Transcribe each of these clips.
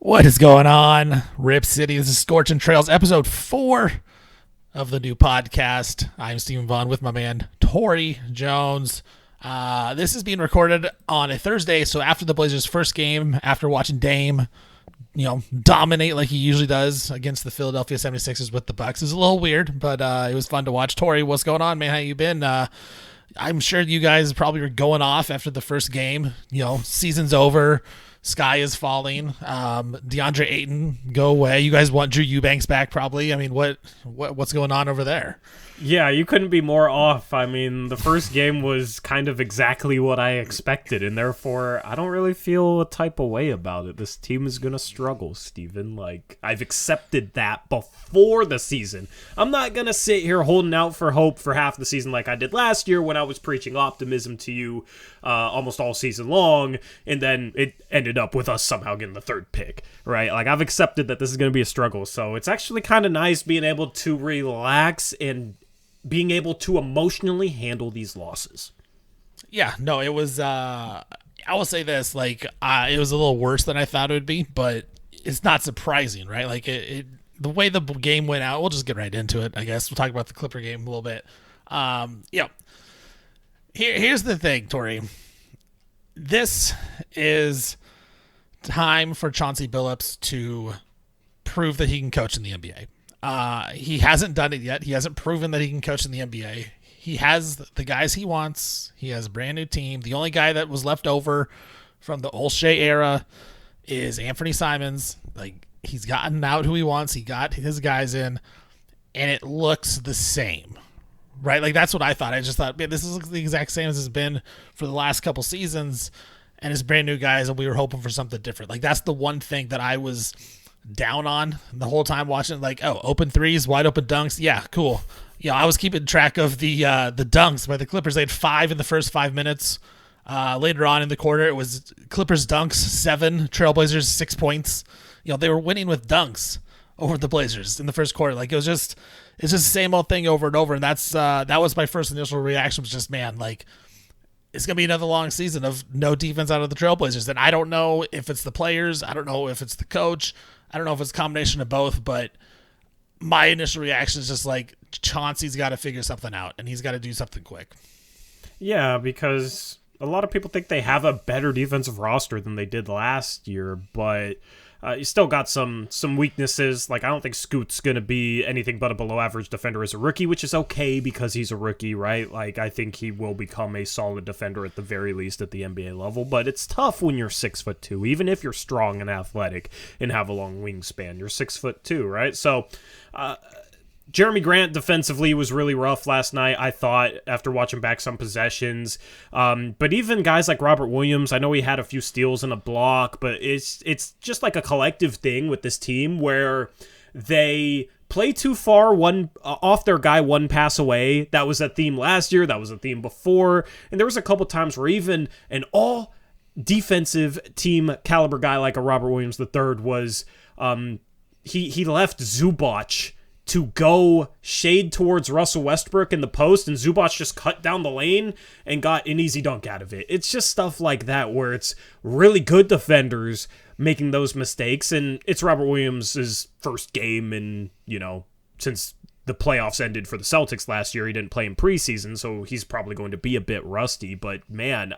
What is going on, Rip City? This is Scorchin Trails, episode 4 of the new podcast. I'm Steven Vaughan with my man, Torey Jones. This is being recorded on a Thursday, so after the Blazers' first game, after watching Dame, dominate like he usually does against the Philadelphia 76ers with the Bucks. It was a little weird, but it was fun to watch. Torey, what's going on, man? How you been? I'm sure you guys probably were going off after the first game. Season's over. Sky is falling. DeAndre Ayton, go away. You guys want Drew Eubanks back, probably. I mean, what's going on over there? Yeah, you couldn't be more off. I mean, the first game was kind of exactly what I expected, and therefore, I don't really feel a type of way about it. This team is going to struggle, Steven. I've accepted that before the season. I'm not going to sit here holding out for hope for half the season like I did last year when I was preaching optimism to you almost all season long, and then it ended up with us somehow getting the third pick, right? I've accepted that this is going to be a struggle, so it's actually kind of nice being able to relax and being able to emotionally handle these losses. Yeah, no, it was, I will say this, it was a little worse than I thought it would be, but it's not surprising, right? The way the game went out, we'll just get right into it, I guess. We'll talk about the Clipper game a little bit. Here's the thing, Torey. This is time for Chauncey Billups to prove that he can coach in the NBA. He hasn't done it yet. He hasn't proven that he can coach in the NBA. He has the guys he wants. He has a brand new team. The only guy that was left over from the Olshey era is Anthony Simons. He's gotten out who he wants. He got his guys in, and it looks the same, right? That's what I thought. I just thought, man, this is the exact same as it's been for the last couple seasons, and it's brand new guys, and we were hoping for something different. That's the one thing that I was down on the whole time watching. Open threes, wide open dunks. Yeah, cool. I was keeping track of the dunks by the Clippers. They had 5 in the first 5 minutes. Later on in the quarter, it was Clippers dunks 7, Trailblazers 6 points. They were winning with dunks over the Blazers in the first quarter. It's just the same old thing over and over. And that was my first initial reaction, was just, man, it's going to be another long season of no defense out of the Trailblazers. And I don't know if it's the players. I don't know if it's the coach. I don't know if it's a combination of both, but my initial reaction is just Chauncey's got to figure something out, and he's got to do something quick. Yeah, because a lot of people think they have a better defensive roster than they did last year, but you still got some weaknesses. I don't think Scoot's going to be anything but a below-average defender as a rookie, which is okay because he's a rookie, right? I think he will become a solid defender at the very least at the NBA level, but it's tough when you're 6'2", even if you're strong and athletic and have a long wingspan. You're 6'2", right? So, Jeremy Grant defensively was really rough last night, I thought, after watching back some possessions. But even guys like Robert Williams, I know he had a few steals and a block, but it's just a collective thing with this team where they play too far off their guy one pass away. That was a theme last year. That was a theme before. And there was a couple times where even an all defensive team caliber guy like a Robert Williams III was he left Zubac to go shade towards Russell Westbrook in the post, and Zubac just cut down the lane and got an easy dunk out of it. It's just stuff like that where it's really good defenders making those mistakes, and it's Robert Williams' first game, and, since the playoffs ended for the Celtics last year, he didn't play in preseason, so he's probably going to be a bit rusty, but man,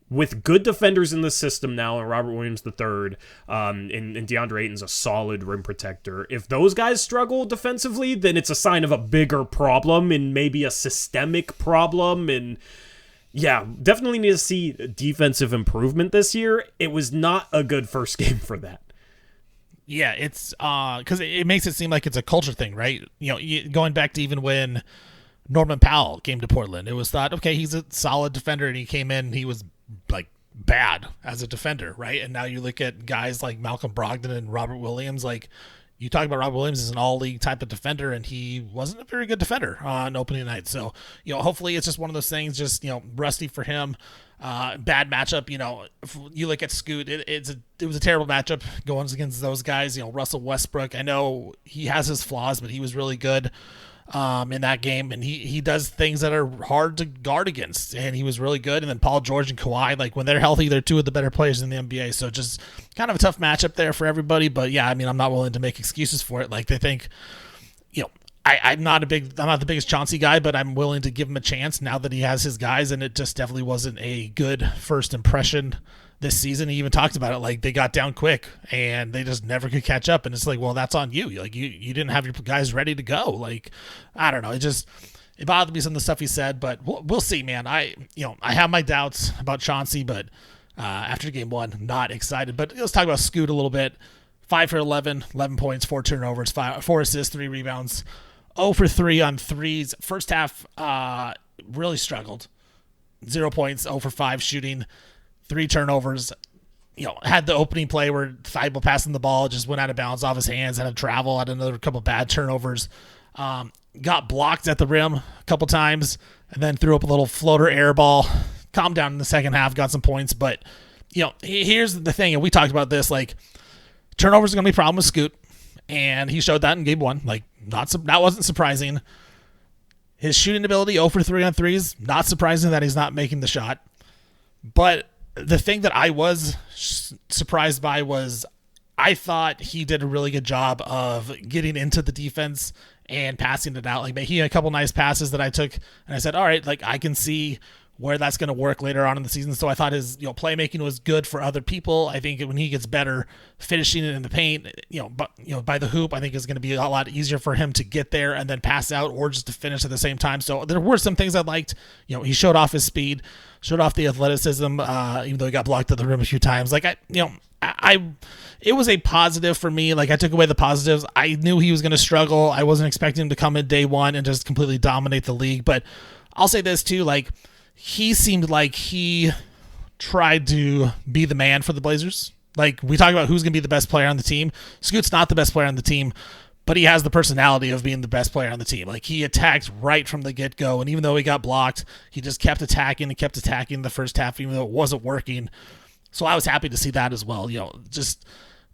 with good defenders in the system now, and Robert Williams III, and DeAndre Ayton's a solid rim protector. If those guys struggle defensively, then it's a sign of a bigger problem and maybe a systemic problem. And yeah, definitely need to see defensive improvement this year. It was not a good first game for that. Yeah, it's because it makes it seem like it's a culture thing, right? Going back to even when Norman Powell came to Portland, it was thought, okay, he's a solid defender, and he came in, he was bad as a defender, right? And now you look at guys like Malcolm Brogdon and Robert Williams. You talk about Robert Williams as an all-league type of defender, and he wasn't a very good defender on opening night. So, hopefully it's just one of those things, just, rusty for him. Bad matchup. If you look at Scoot, it was a terrible matchup going against those guys. Russell Westbrook, I know he has his flaws, but he was really good. in that game, and he does things that are hard to guard against, and he was really good. And then Paul George and Kawhi, like when they're healthy, they're two of the better players in the NBA. So just kind of a tough matchup there for everybody. But yeah, I mean, I'm not willing to make excuses for it. Like they think, I'm not the biggest Chauncey guy, but I'm willing to give him a chance now that he has his guys, and it just definitely wasn't a good first impression this season. He even talked about it, like they got down quick and they just never could catch up, and it's like, well, that's on you. Like you didn't have your guys ready to go. Like I don't know, it bothered me some of the stuff he said, but we'll see, man. I have my doubts about Chauncey, but after game one, not excited. But let's talk about Scoot a little bit. 5 for 11 points, 4 turnovers, 4 assists, 3 rebounds. 0 for 3 on threes. First half, really struggled. 0 points, 0 for 5 shooting, 3 turnovers. Had the opening play where Thibault passing the ball, just went out of bounds off his hands, had to travel, had another couple bad turnovers. Got blocked at the rim a couple times, and then threw up a little floater air ball. Calmed down in the second half, got some points. But, here's the thing, and we talked about this, like, turnovers are going to be a problem with Scoot. And he showed that in game one. Like, that wasn't surprising. His shooting ability, 0 for 3 on threes, not surprising that he's not making the shot. But the thing that I was surprised by was I thought he did a really good job of getting into the defense and passing it out. Like, he had a couple nice passes that I took, and I said, all right, like, I can see where that's going to work later on in the season. So I thought his playmaking was good for other people. I think when he gets better finishing it in the paint, by the hoop, I think it's going to be a lot easier for him to get there and then pass out or just to finish at the same time. So there were some things I liked. He showed off his speed, showed off the athleticism, even though he got blocked at the rim a few times. Like it was a positive for me. Like I took away the positives. I knew he was going to struggle. I wasn't expecting him to come in day one and just completely dominate the league. But I'll say this too, like, he seemed like he tried to be the man for the Blazers. Like, we talk about who's going to be the best player on the team. Scoot's not the best player on the team, but he has the personality of being the best player on the team. Like, he attacked right from the get-go, and even though he got blocked, he just kept attacking and kept attacking the first half, even though it wasn't working. So I was happy to see that as well. Just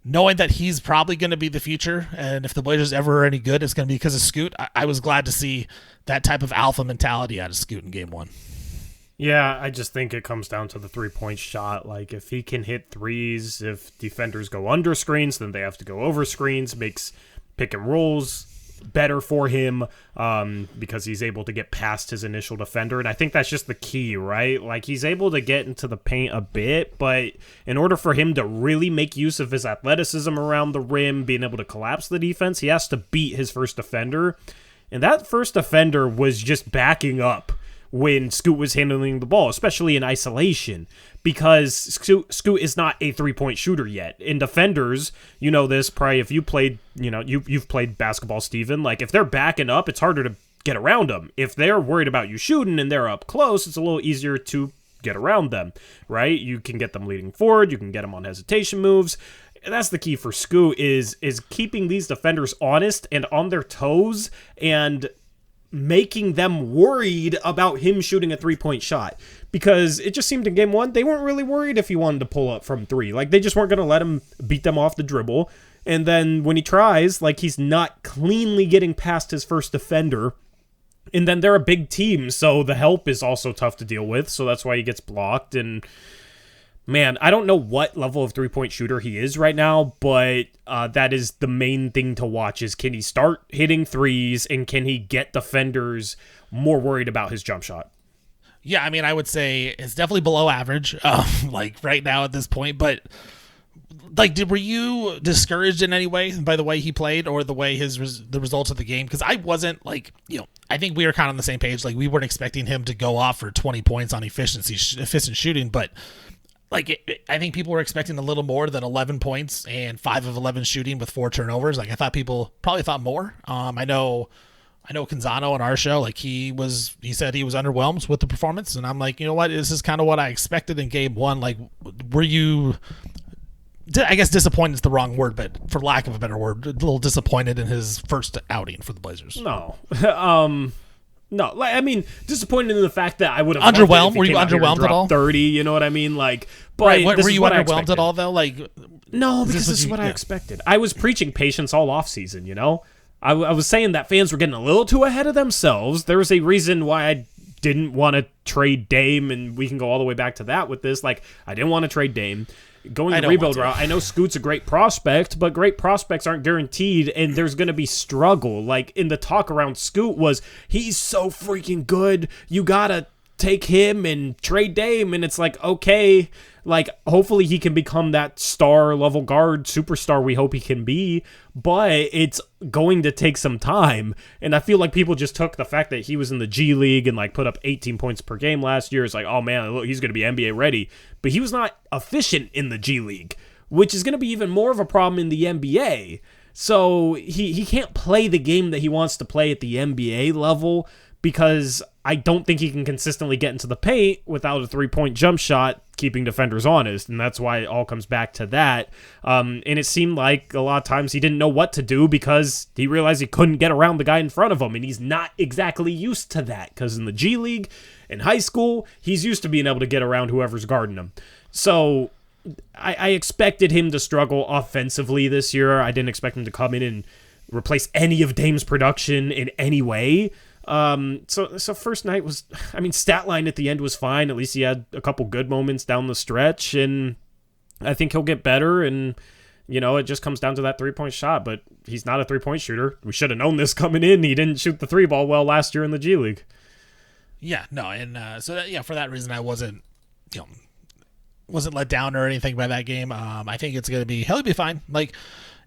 knowing that he's probably going to be the future, and if the Blazers ever are any good, it's going to be because of Scoot. I was glad to see that type of alpha mentality out of Scoot in game one. Yeah, I just think it comes down to the three-point shot. Like, if he can hit threes, if defenders go under screens, then they have to go over screens, makes pick and rolls better for him because he's able to get past his initial defender. And I think that's just the key, right? Like, he's able to get into the paint a bit, but in order for him to really make use of his athleticism around the rim, being able to collapse the defense, he has to beat his first defender. And that first defender was just backing up when Scoot was handling the ball, especially in isolation, because Scoot is not a three-point shooter yet. In defenders, you know this, probably if you played, you've played basketball, Steven, like if they're backing up, it's harder to get around them. If they're worried about you shooting and they're up close, it's a little easier to get around them, right? You can get them leading forward, you can get them on hesitation moves. That's the key for Scoot is keeping these defenders honest and on their toes and making them worried about him shooting a three-point shot, because it just seemed in game one they weren't really worried if he wanted to pull up from three. Like, they just weren't going to let him beat them off the dribble. And then when he tries, like, he's not cleanly getting past his first defender. And then they're a big team, so the help is also tough to deal with, so that's why he gets blocked. And man, I don't know what level of three-point shooter he is right now, but that is the main thing to watch is, can he start hitting threes and can he get defenders more worried about his jump shot? Yeah, I mean, I would say it's definitely below average, like right now at this point, but like, were you discouraged in any way by the way he played or the way the results of the game? Because I wasn't, like, I think we were kind of on the same page. Like, we weren't expecting him to go off for 20 points on efficient shooting, but like, I think people were expecting a little more than 11 points and 5 of 11 shooting with 4 turnovers. Like, I thought people probably thought more. I know Canzano on our show, like, he said he was underwhelmed with the performance, and I'm like, you know what? This is kind of what I expected in game one. Like, were you, I guess disappointed is the wrong word, but for lack of a better word, a little disappointed in his first outing for the Blazers? No. No, like, I mean, disappointed in the fact that I would have underwhelmed. Were you underwhelmed at all? 30, you know what I mean? Like, but right, were you underwhelmed at all though? Like, no, because this is what I expected. I was preaching patience all off season. I was saying that fans were getting a little too ahead of themselves. There was a reason why I didn't want to trade Dame, and we can go all the way back to that with this. Like, I didn't want to trade Dame. Going the rebuild route, I know Scoot's a great prospect, but great prospects aren't guaranteed, and there's going to be struggle. Like, in the talk around Scoot was, he's so freaking good, you gotta take him and trade Dame, and it's like, okay, like, hopefully he can become that star-level guard, superstar we hope he can be, but it's going to take some time, and I feel like people just took the fact that he was in the G League and, like, put up 18 points per game last year. It's like, oh, man, look, he's going to be NBA ready, but he was not efficient in the G League, which is going to be even more of a problem in the NBA, so he can't play the game that he wants to play at the NBA level, because I don't think he can consistently get into the paint without a three-point jump shot, keeping defenders honest, and that's why it all comes back to that. And it seemed like a lot of times he didn't know what to do because he realized he couldn't get around the guy in front of him, and he's not exactly used to that because in the G League, in high school, he's used to being able to get around whoever's guarding him. So I expected him to struggle offensively this year. I didn't expect him to come in and replace any of Dame's production in any way. So first night was, I mean, stat line at the end was fine. At least he had a couple good moments down the stretch, and I think he'll get better. And, you know, it just comes down to that 3-point shot, but he's not a 3-point shooter. We should have known this coming in. He didn't shoot the 3-ball well last year in the G League. Yeah, no. And, for that reason, I wasn't let down or anything by that game. I think he'll be fine. Like,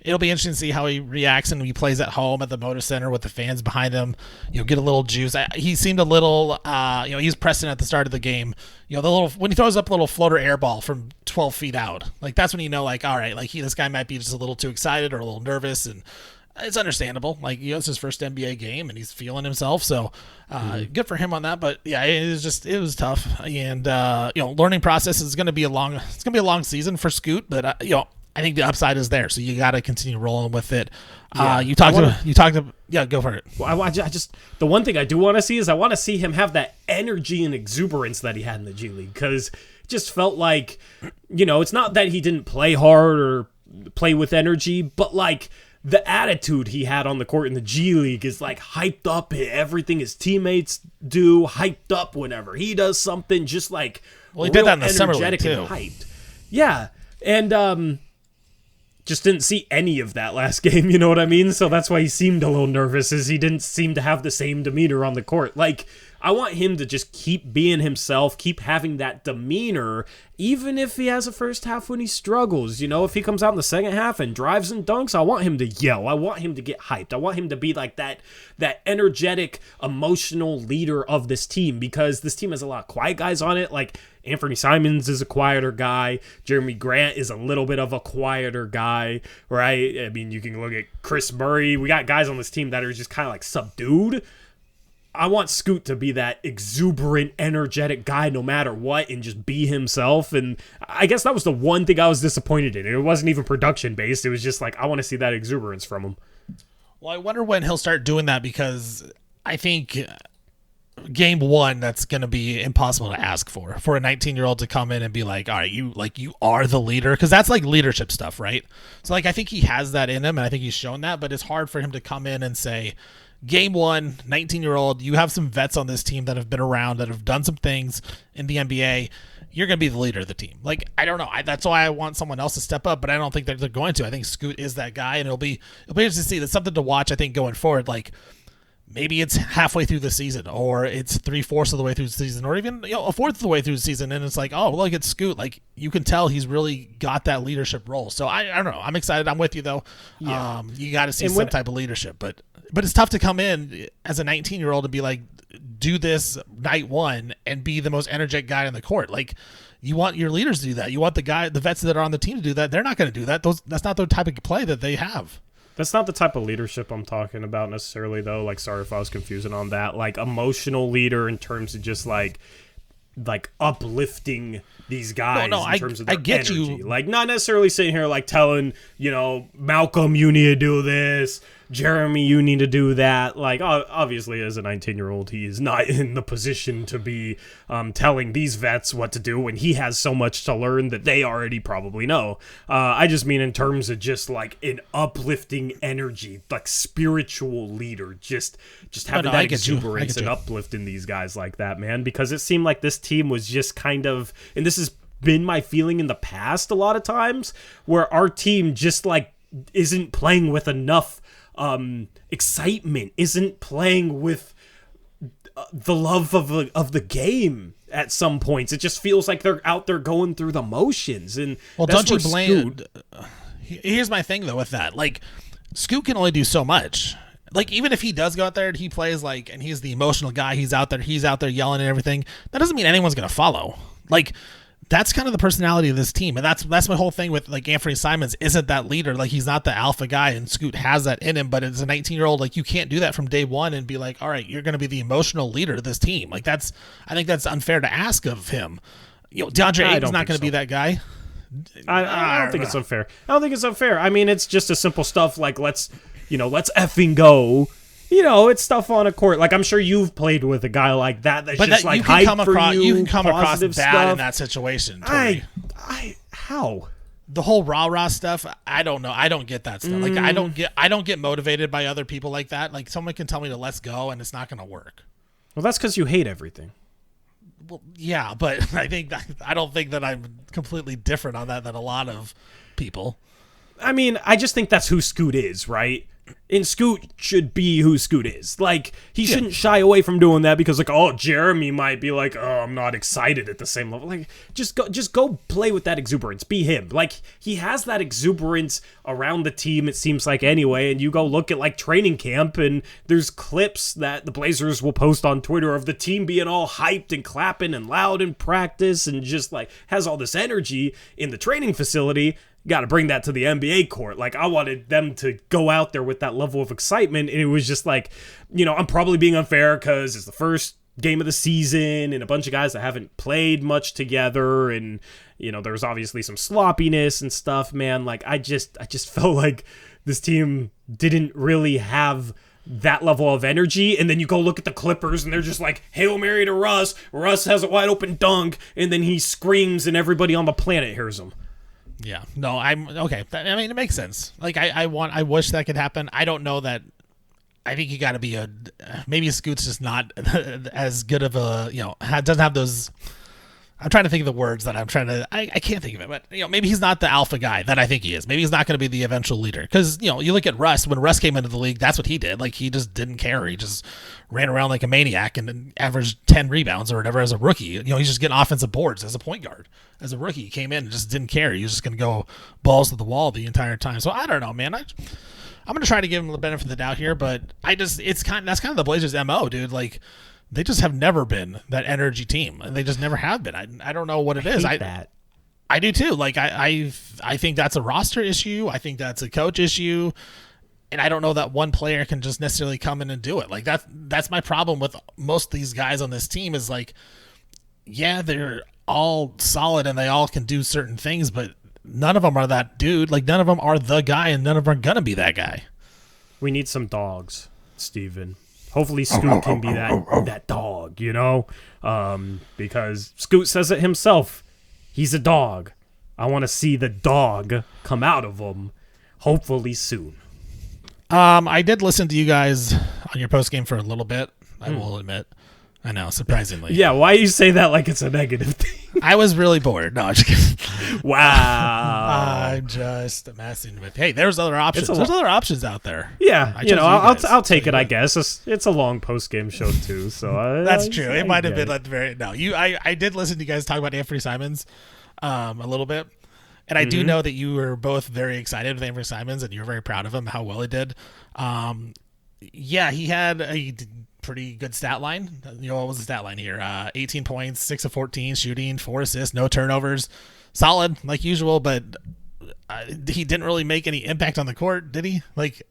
it'll be interesting to see how he reacts and he plays at home at the Moda Center with the fans behind him. Get a little juice. He seemed a little, he was pressing at the start of the game. When he throws up a little floater air ball from 12 feet out, like that's when you know, like, all right, like this guy might be just a little too excited or a little nervous, and it's understandable. Like, it's his first NBA game and he's feeling himself. So, good for him on that. But yeah, it was tough. And, learning process is going to be a long season for Scoot, but, I think the upside is there, so you got to continue rolling with it. Yeah, go for it. Well, I just the one thing I do want to see is I want to see him have that energy and exuberance that he had in the G League, because it just felt like, it's not that he didn't play hard or play with energy, but like the attitude he had on the court in the G League is like hyped up, everything his teammates do, hyped up whenever he does something, just like he did that in the summer league too. And hyped. Yeah, and just didn't see any of that last game, you know what I mean? So that's why he seemed a little nervous, is he didn't seem to have the same demeanor on the court. Like, I want him to just keep being himself, keep having that demeanor, even if he has a first half when he struggles. If he comes out in the second half and drives and dunks, I want him to yell. I want him to get hyped. I want him to be like that energetic, emotional leader of this team, because this team has a lot of quiet guys on it. Like, Anthony Simons is a quieter guy. Jeremy Grant is a little bit of a quieter guy, right? I mean, you can look at Chris Murray. We got guys on this team that are just kind of like subdued. I want Scoot to be that exuberant, energetic guy no matter what, and just be himself. And I guess that was the one thing I was disappointed in. It wasn't even production-based. It was just like, I want to see that exuberance from him. Well, I wonder when he'll start doing that, because I think game one, that's going to be impossible to ask for a 19-year-old to come in and be like, all right, you are the leader, because that's like leadership stuff, right? So like, I think he has that in him, and I think he's shown that, but it's hard for him to come in and say, game one, 19-year-old, you have some vets on this team that have been around, that have done some things in the NBA. You're going to be the leader of the team. Like, I don't know. That's why I want someone else to step up, but I don't think they're going to. I think Scoot is that guy, and it'll be interesting to see. That's something to watch, I think, going forward. Like, maybe it's halfway through the season, or it's 3/4 of the way through the season, or even a fourth of the way through the season, and it's like, oh, look, it's Scoot. Like, you can tell he's really got that leadership role. So I don't know. I'm excited. I'm with you though. Yeah. You got to see some type of leadership, but it's tough to come in as a 19-year-old and be like, do this night one and be the most energetic guy on the court. Like, you want your leaders to do that. You want the vets that are on the team to do that. They're not going to do that. That's not the type of play that they have. That's not the type of leadership I'm talking about necessarily, though. Like, sorry if I was confusing on that. Like, emotional leader in terms of just like uplifting these guys in terms of their energy. Like, not necessarily sitting here like telling, Malcolm, you need to do this. Jeremy, you need to do that. Like, obviously, as a 19-year-old, he is not in the position to be telling these vets what to do when he has so much to learn that they already probably know. I just mean in terms of just like an uplifting energy, like spiritual leader, just having that exuberance and uplifting these guys like that, man. Because it seemed like this team was just kind of, and this has been my feeling in the past a lot of times, where our team just like isn't playing with enough excitement, isn't playing with the love of the game at some points. It just feels like they're out there going through the motions. And well, don't you blame? Here's my thing though with that. Like, Scoot can only do so much. Like, even if he does go out there and he plays like, and he's the emotional guy, he's out there yelling and everything, that doesn't mean anyone's gonna follow. Like, that's kind of the personality of this team, and that's my whole thing with like Anthony Simons isn't that leader. Like, he's not the alpha guy, and Scoot has that in him. But as a 19-year-old, like, you can't do that from day one and be like, all right, you're going to be the emotional leader of this team. Like, I think that's unfair to ask of him. You know, DeAndre Ayton's not going to be that guy. I don't think it's unfair. I mean, it's just a simple stuff like let's effing go. You know, it's stuff on a court. Like, I'm sure you've played with a guy like that. That's but just that, like hype for you. You can come across bad stuff in that situation. Torey. How? The whole rah stuff. I don't know. I don't get that stuff. Like, I don't get motivated by other people like that. Like, someone can tell me to let's go, and it's not going to work. Well, that's because you hate everything. Well, yeah, but I don't think that I'm completely different on that than a lot of people. I mean, I just think that's who Scoot is, right? And Scoot should be who Scoot is. Like, he shouldn't shy away from doing that because, like, oh, Jeremy might be like, oh, I'm not excited at the same level. Like, just go play with that exuberance. Be him. Like, he has that exuberance around the team, it seems like, anyway. And you go look at, like, training camp, and there's clips that the Blazers will post on Twitter of the team being all hyped and clapping and loud in practice and just, like, has all this energy in the training facility. Got to bring that to the NBA court. Like, I wanted them to go out there with that level of excitement, and it was just like, you know, I'm probably being unfair because it's the first game of the season and a bunch of guys that haven't played much together, and, you know, there's obviously some sloppiness and stuff, man. Like, I just felt like this team didn't really have that level of energy, and then you go look at the Clippers, and they're just like, Hail Mary to Russ. Russ has a wide open dunk, and then he screams, and everybody on the planet hears him. Yeah, no, I'm okay. I mean, it makes sense. Like, I wish that could happen. I don't know that. I think you got to be maybe Scoot's just not as good of a, you know, doesn't have those. I'm trying to think of the words that I'm trying to. I can't think of it, but, you know, maybe he's not the alpha guy that I think he is. Maybe he's not going to be the eventual leader because, you know, you look at Russ. When Russ came into the league, that's what he did. Like, he just didn't care. He just ran around like a maniac and averaged 10 rebounds or whatever as a rookie. You know, he's just getting offensive boards as a point guard. As a rookie, he came in and just didn't care. He was just going to go balls to the wall the entire time. So I don't know, man. I'm going to try to give him the benefit of the doubt here, but that's kind of the Blazers' MO, dude. Like, they just have never been that energy team. They just never have been. I don't know what it is. I do too. Like, I think that's a roster issue. I think that's a coach issue. And I don't know that one player can just necessarily come in and do it. Like, that's my problem with most of these guys on this team is, like, yeah, they're all solid and they all can do certain things, but none of them are that dude. Like, none of them are the guy, and none of them are gonna be that guy. We need some dogs, Steven. Hopefully Scoot can be that dog, you know? Because Scoot says it himself. He's a dog. I want to see the dog come out of him, hopefully soon. I did listen to you guys on your post game for a little bit, I will admit. I know, surprisingly. Yeah, why you say that like it's a negative thing? I was really bored. No, I'm just kidding. Wow. I'm just messing with. Hey, there's other options. There's other options out there. Yeah, I'll take it. I guess it's a long post game show too. So that's true. It might have been at the very I did listen to you guys talk about Anthony Simons, a little bit, and I do know that you were both very excited with Anthony Simons, and you were very proud of him, how well he did. Yeah, he had a pretty good stat line. You know, what was the stat line here? 18 points, 6 of 14 shooting, 4 assists, no turnovers. Solid, like usual, but he didn't really make any impact on the court, did he? Like,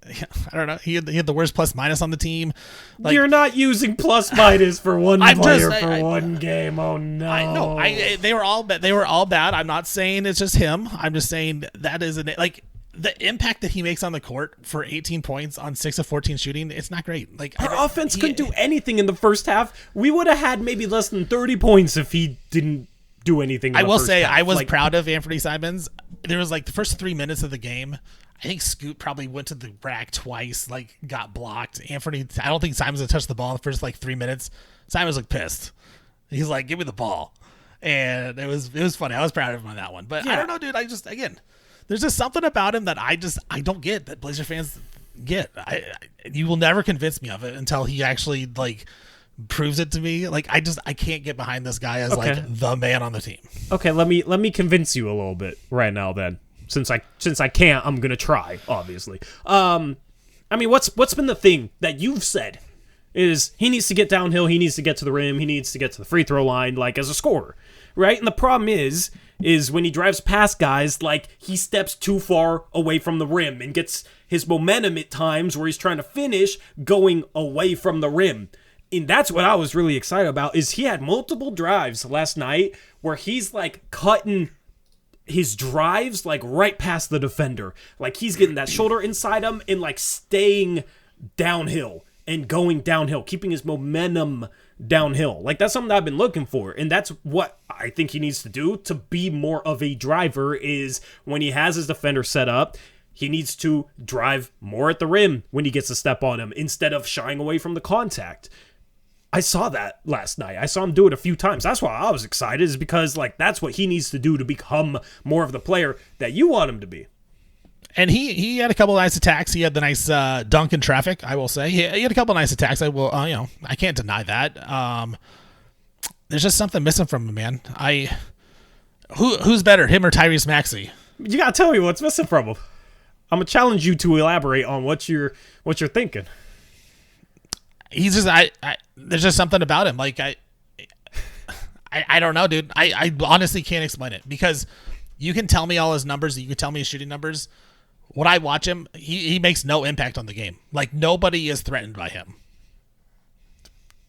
I don't know. He had the worst plus minus on the team. Like, you're not using plus minus for one player for one game. Oh no! I know. They were all bad. I'm not saying it's just him. I'm just saying that is like. the impact that he makes on the court for 18 points on 6 of 14 shooting, it's not great. Like our offense couldn't do anything in the first half. We would have had maybe less than 30 points if he didn't do anything. I will say I was proud of Anthony Simons. There was like the first 3 minutes of the game, I think Scoot probably went to the rack twice, like got blocked. I don't think Simons had touched the ball in the first like 3 minutes. Simons looked pissed. He's like, "Give me the ball," and it was funny. I was proud of him on that one. But I don't know, dude. There's just something about him that I don't get, that Blazer fans get. You will never convince me of it until he actually like proves it to me. Like I can't get behind this guy as like the man on the team. Okay, let me convince you a little bit right now then. Since I can't, I'm gonna try, obviously. I mean, what's been the thing that you've said is he needs to get downhill, he needs to get to the rim, he needs to get to the free throw line, like as a scorer, right? And the problem is when he drives past guys, like he steps too far away from the rim and gets his momentum at times where he's trying to finish going away from the rim. And that's what I was really excited about, is he had multiple drives last night where he's like cutting his drives like right past the defender. Like he's getting that shoulder inside him and like staying downhill and going downhill, keeping his momentum downhill. Like that's something that I've been looking for. And that's what I think he needs to do to be more of a driver, is when he has his defender set up, he needs to drive more at the rim when he gets a step on him instead of shying away from the contact. I saw that last night. I saw him do it a few times. That's why I was excited, is because like that's what he needs to do to become more of the player that you want him to be. And he had a couple of nice attacks. He had the nice dunk in traffic, I will say. He had a couple of nice attacks. I will, I can't deny that. There's just something missing from him, man. Who's better, him or Tyrese Maxey? You gotta tell me what's missing from him. I'm gonna challenge you to elaborate on what you're thinking. He's just there's just something about him. Like I don't know, dude. I honestly can't explain it, because you can tell me all his numbers, you can tell me his shooting numbers. When I watch him, he makes no impact on the game. Like nobody is threatened by him.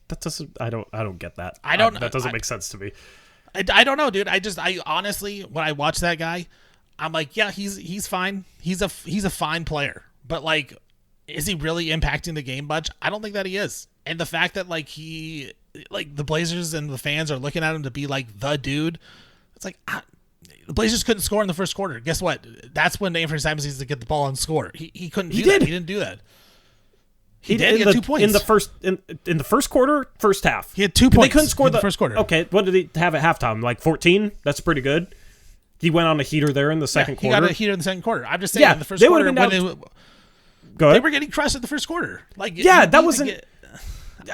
That doesn't. I don't get that. That doesn't make sense to me. I don't know, dude. I honestly, when I watch that guy, I'm like, yeah, he's fine. He's a fine player, but like, is he really impacting the game much? I don't think that he is. And the fact that like the Blazers and the fans are looking at him to be like the dude, it's like the Blazers couldn't score in the first quarter. Guess what? That's when Anthony Simons needs to get the ball and score. He couldn't. He didn't do that. He did. He had 2 points in the first quarter, first half. He had 2 points. They couldn't score in the first quarter. Okay, what did he have at halftime? Like 14. That's pretty good. He went on a heater there in the second quarter. He got a heater in the second quarter. I'm just saying, in the first quarter, they were getting crushed in the first quarter. Like, that wasn't.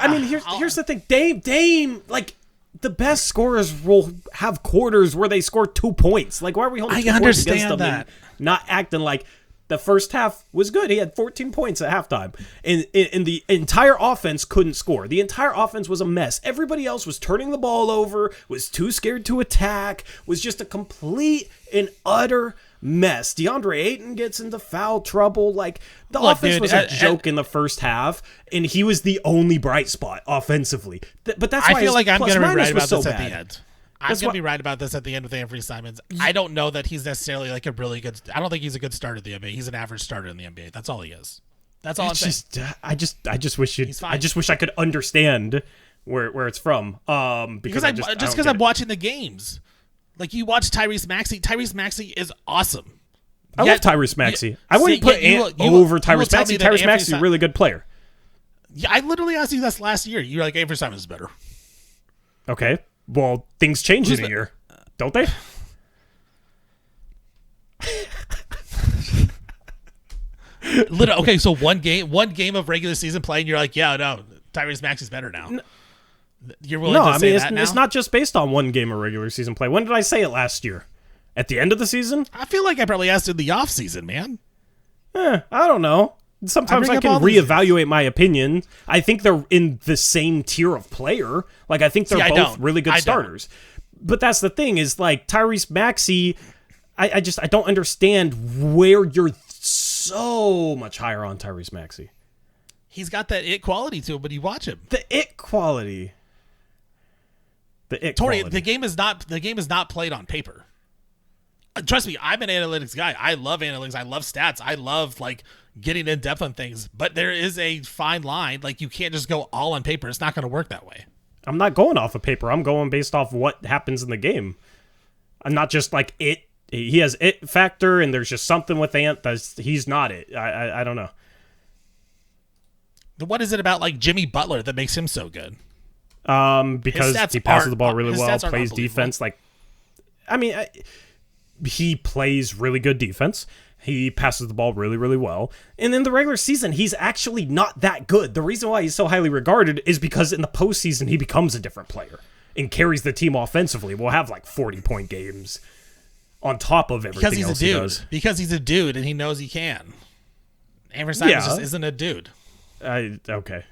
I mean, here's the thing. Dame, like, the best scorers will have quarters where they score 2 points. Like, why are we holding 2 points against them and not acting like the first half was good? He had 14 points at halftime. And the entire offense couldn't score. The entire offense was a mess. Everybody else was turning the ball over, was too scared to attack, was just a complete and utter mess. DeAndre Ayton gets into foul trouble. Like, the offense was a joke in the first half, and he was the only bright spot offensively. But that's why I feel like I'm going to be right about this at the end. I'm going to be right about this at the end with Anthony Simons. I don't know that he's necessarily like a really good. I don't think he's a good starter in the NBA. He's an average starter in the NBA. That's all he is. That's all I'm saying. I just wish I could understand where it's from. Because I'm watching the games. Like, you watch Tyrese Maxey. Tyrese Maxey is awesome. I love Tyrese Maxey. I wouldn't put over Tyrese Maxey. Tyrese Maxey is a really good player. Yeah, I literally asked you this last year. You're like, Anthony Simons is better. Okay. Well, things change in a year, don't they? Okay, so one game of regular season play, and you're like, yeah, no, Tyrese Maxey's better now. You're willing to say that now? It's not just based on one game of regular season play. When did I say it last year? At the end of the season? I feel like I probably asked in the off season, man. I don't know. Sometimes I can reevaluate my opinion. I think they're in the same tier of player. Like, I think they're both really good starters. But that's the thing, is like Tyrese Maxey, I don't understand where you're so much higher on Tyrese Maxey. He's got that it quality to him, but you watch him. The it quality. Torey, the game is not played on paper. Trust me, I'm an analytics guy. I love analytics. I love stats. I love like getting in depth on things. But there is a fine line. Like you can't just go all on paper. It's not going to work that way. I'm not going off of paper. I'm going based off what happens in the game. I'm not just like it. He has it factor, and there's just something with Ant that he's not it. I don't know. What is it about like Jimmy Butler that makes him so good? Because he passes the ball really well, plays defense. Like, I mean, he plays really good defense. He passes the ball really, really well. And in the regular season, he's actually not that good. The reason why he's so highly regarded is because in the postseason, he becomes a different player and carries the team offensively. We'll have like 40-point games on top of everything else he does. Because he's a dude and he knows he can. Amber Simons just isn't a dude. Okay.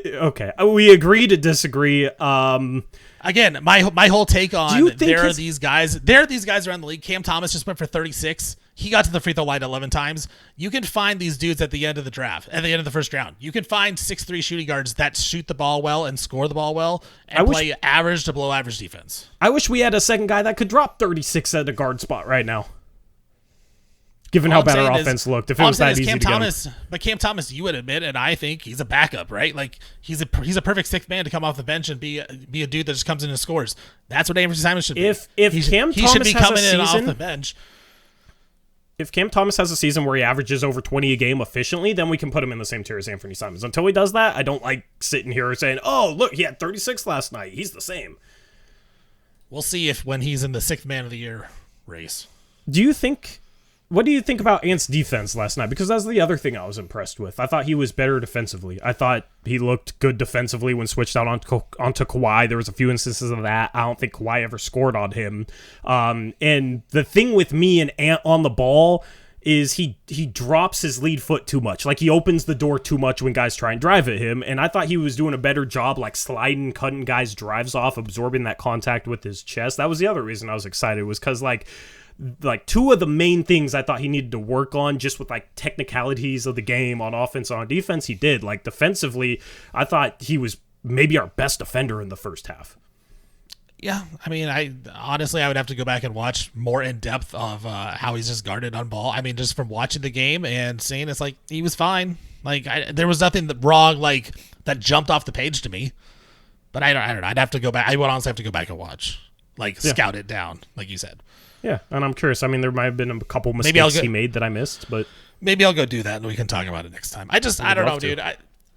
Okay. We agree to disagree. Again, my whole take on there are these guys around the league. Cam Thomas just went for 36. He got to the free throw line 11 times. You can find these dudes at the end of the draft, at the end of the first round. You can find 6'3" shooting guards that shoot the ball well and score the ball well and play average to below average defense. I wish we had a second guy that could drop 36 at a guard spot right now. Given how bad our offense looked, if it was that easy to get. But Cam Thomas, you would admit, and I think he's a backup, right? Like he's a perfect sixth man to come off the bench and be a dude that just comes in and scores. That's what Avery Simons should be. If Cam Thomas should be has coming a season in off the bench. If Cam Thomas has a season where he averages over 20 a game efficiently, then we can put him in the same tier as Anthony Simons. Until he does that, I don't like sitting here saying, "Oh, look, he had 36 last night. He's the same." We'll see if when he's in the sixth man of the year race. What do you think about Ant's defense last night? Because that's the other thing I was impressed with. I thought he was better defensively. I thought he looked good defensively when switched out onto Kawhi. There was a few instances of that. I don't think Kawhi ever scored on him. And the thing with me and Ant on the ball is he drops his lead foot too much. Like he opens the door too much when guys try and drive at him. And I thought he was doing a better job like sliding, cutting guys' drives off, absorbing that contact with his chest. That was the other reason I was excited, was because like two of the main things I thought he needed to work on just with like technicalities of the game on offense and on defense, he did. Like defensively, I thought he was maybe our best defender in the first half. Yeah, I mean, I would have to go back and watch more in depth of how he's just guarded on ball. I mean, just from watching the game and seeing, it's like he was fine. Like there was nothing wrong like that jumped off the page to me. But I don't know. I'd have to go back. I would honestly have to go back and watch, like scout it down, like you said. Yeah, and I'm curious. I mean, there might have been a couple mistakes he made that I missed, but maybe I'll go do that and we can talk about it next time. I don't know, dude.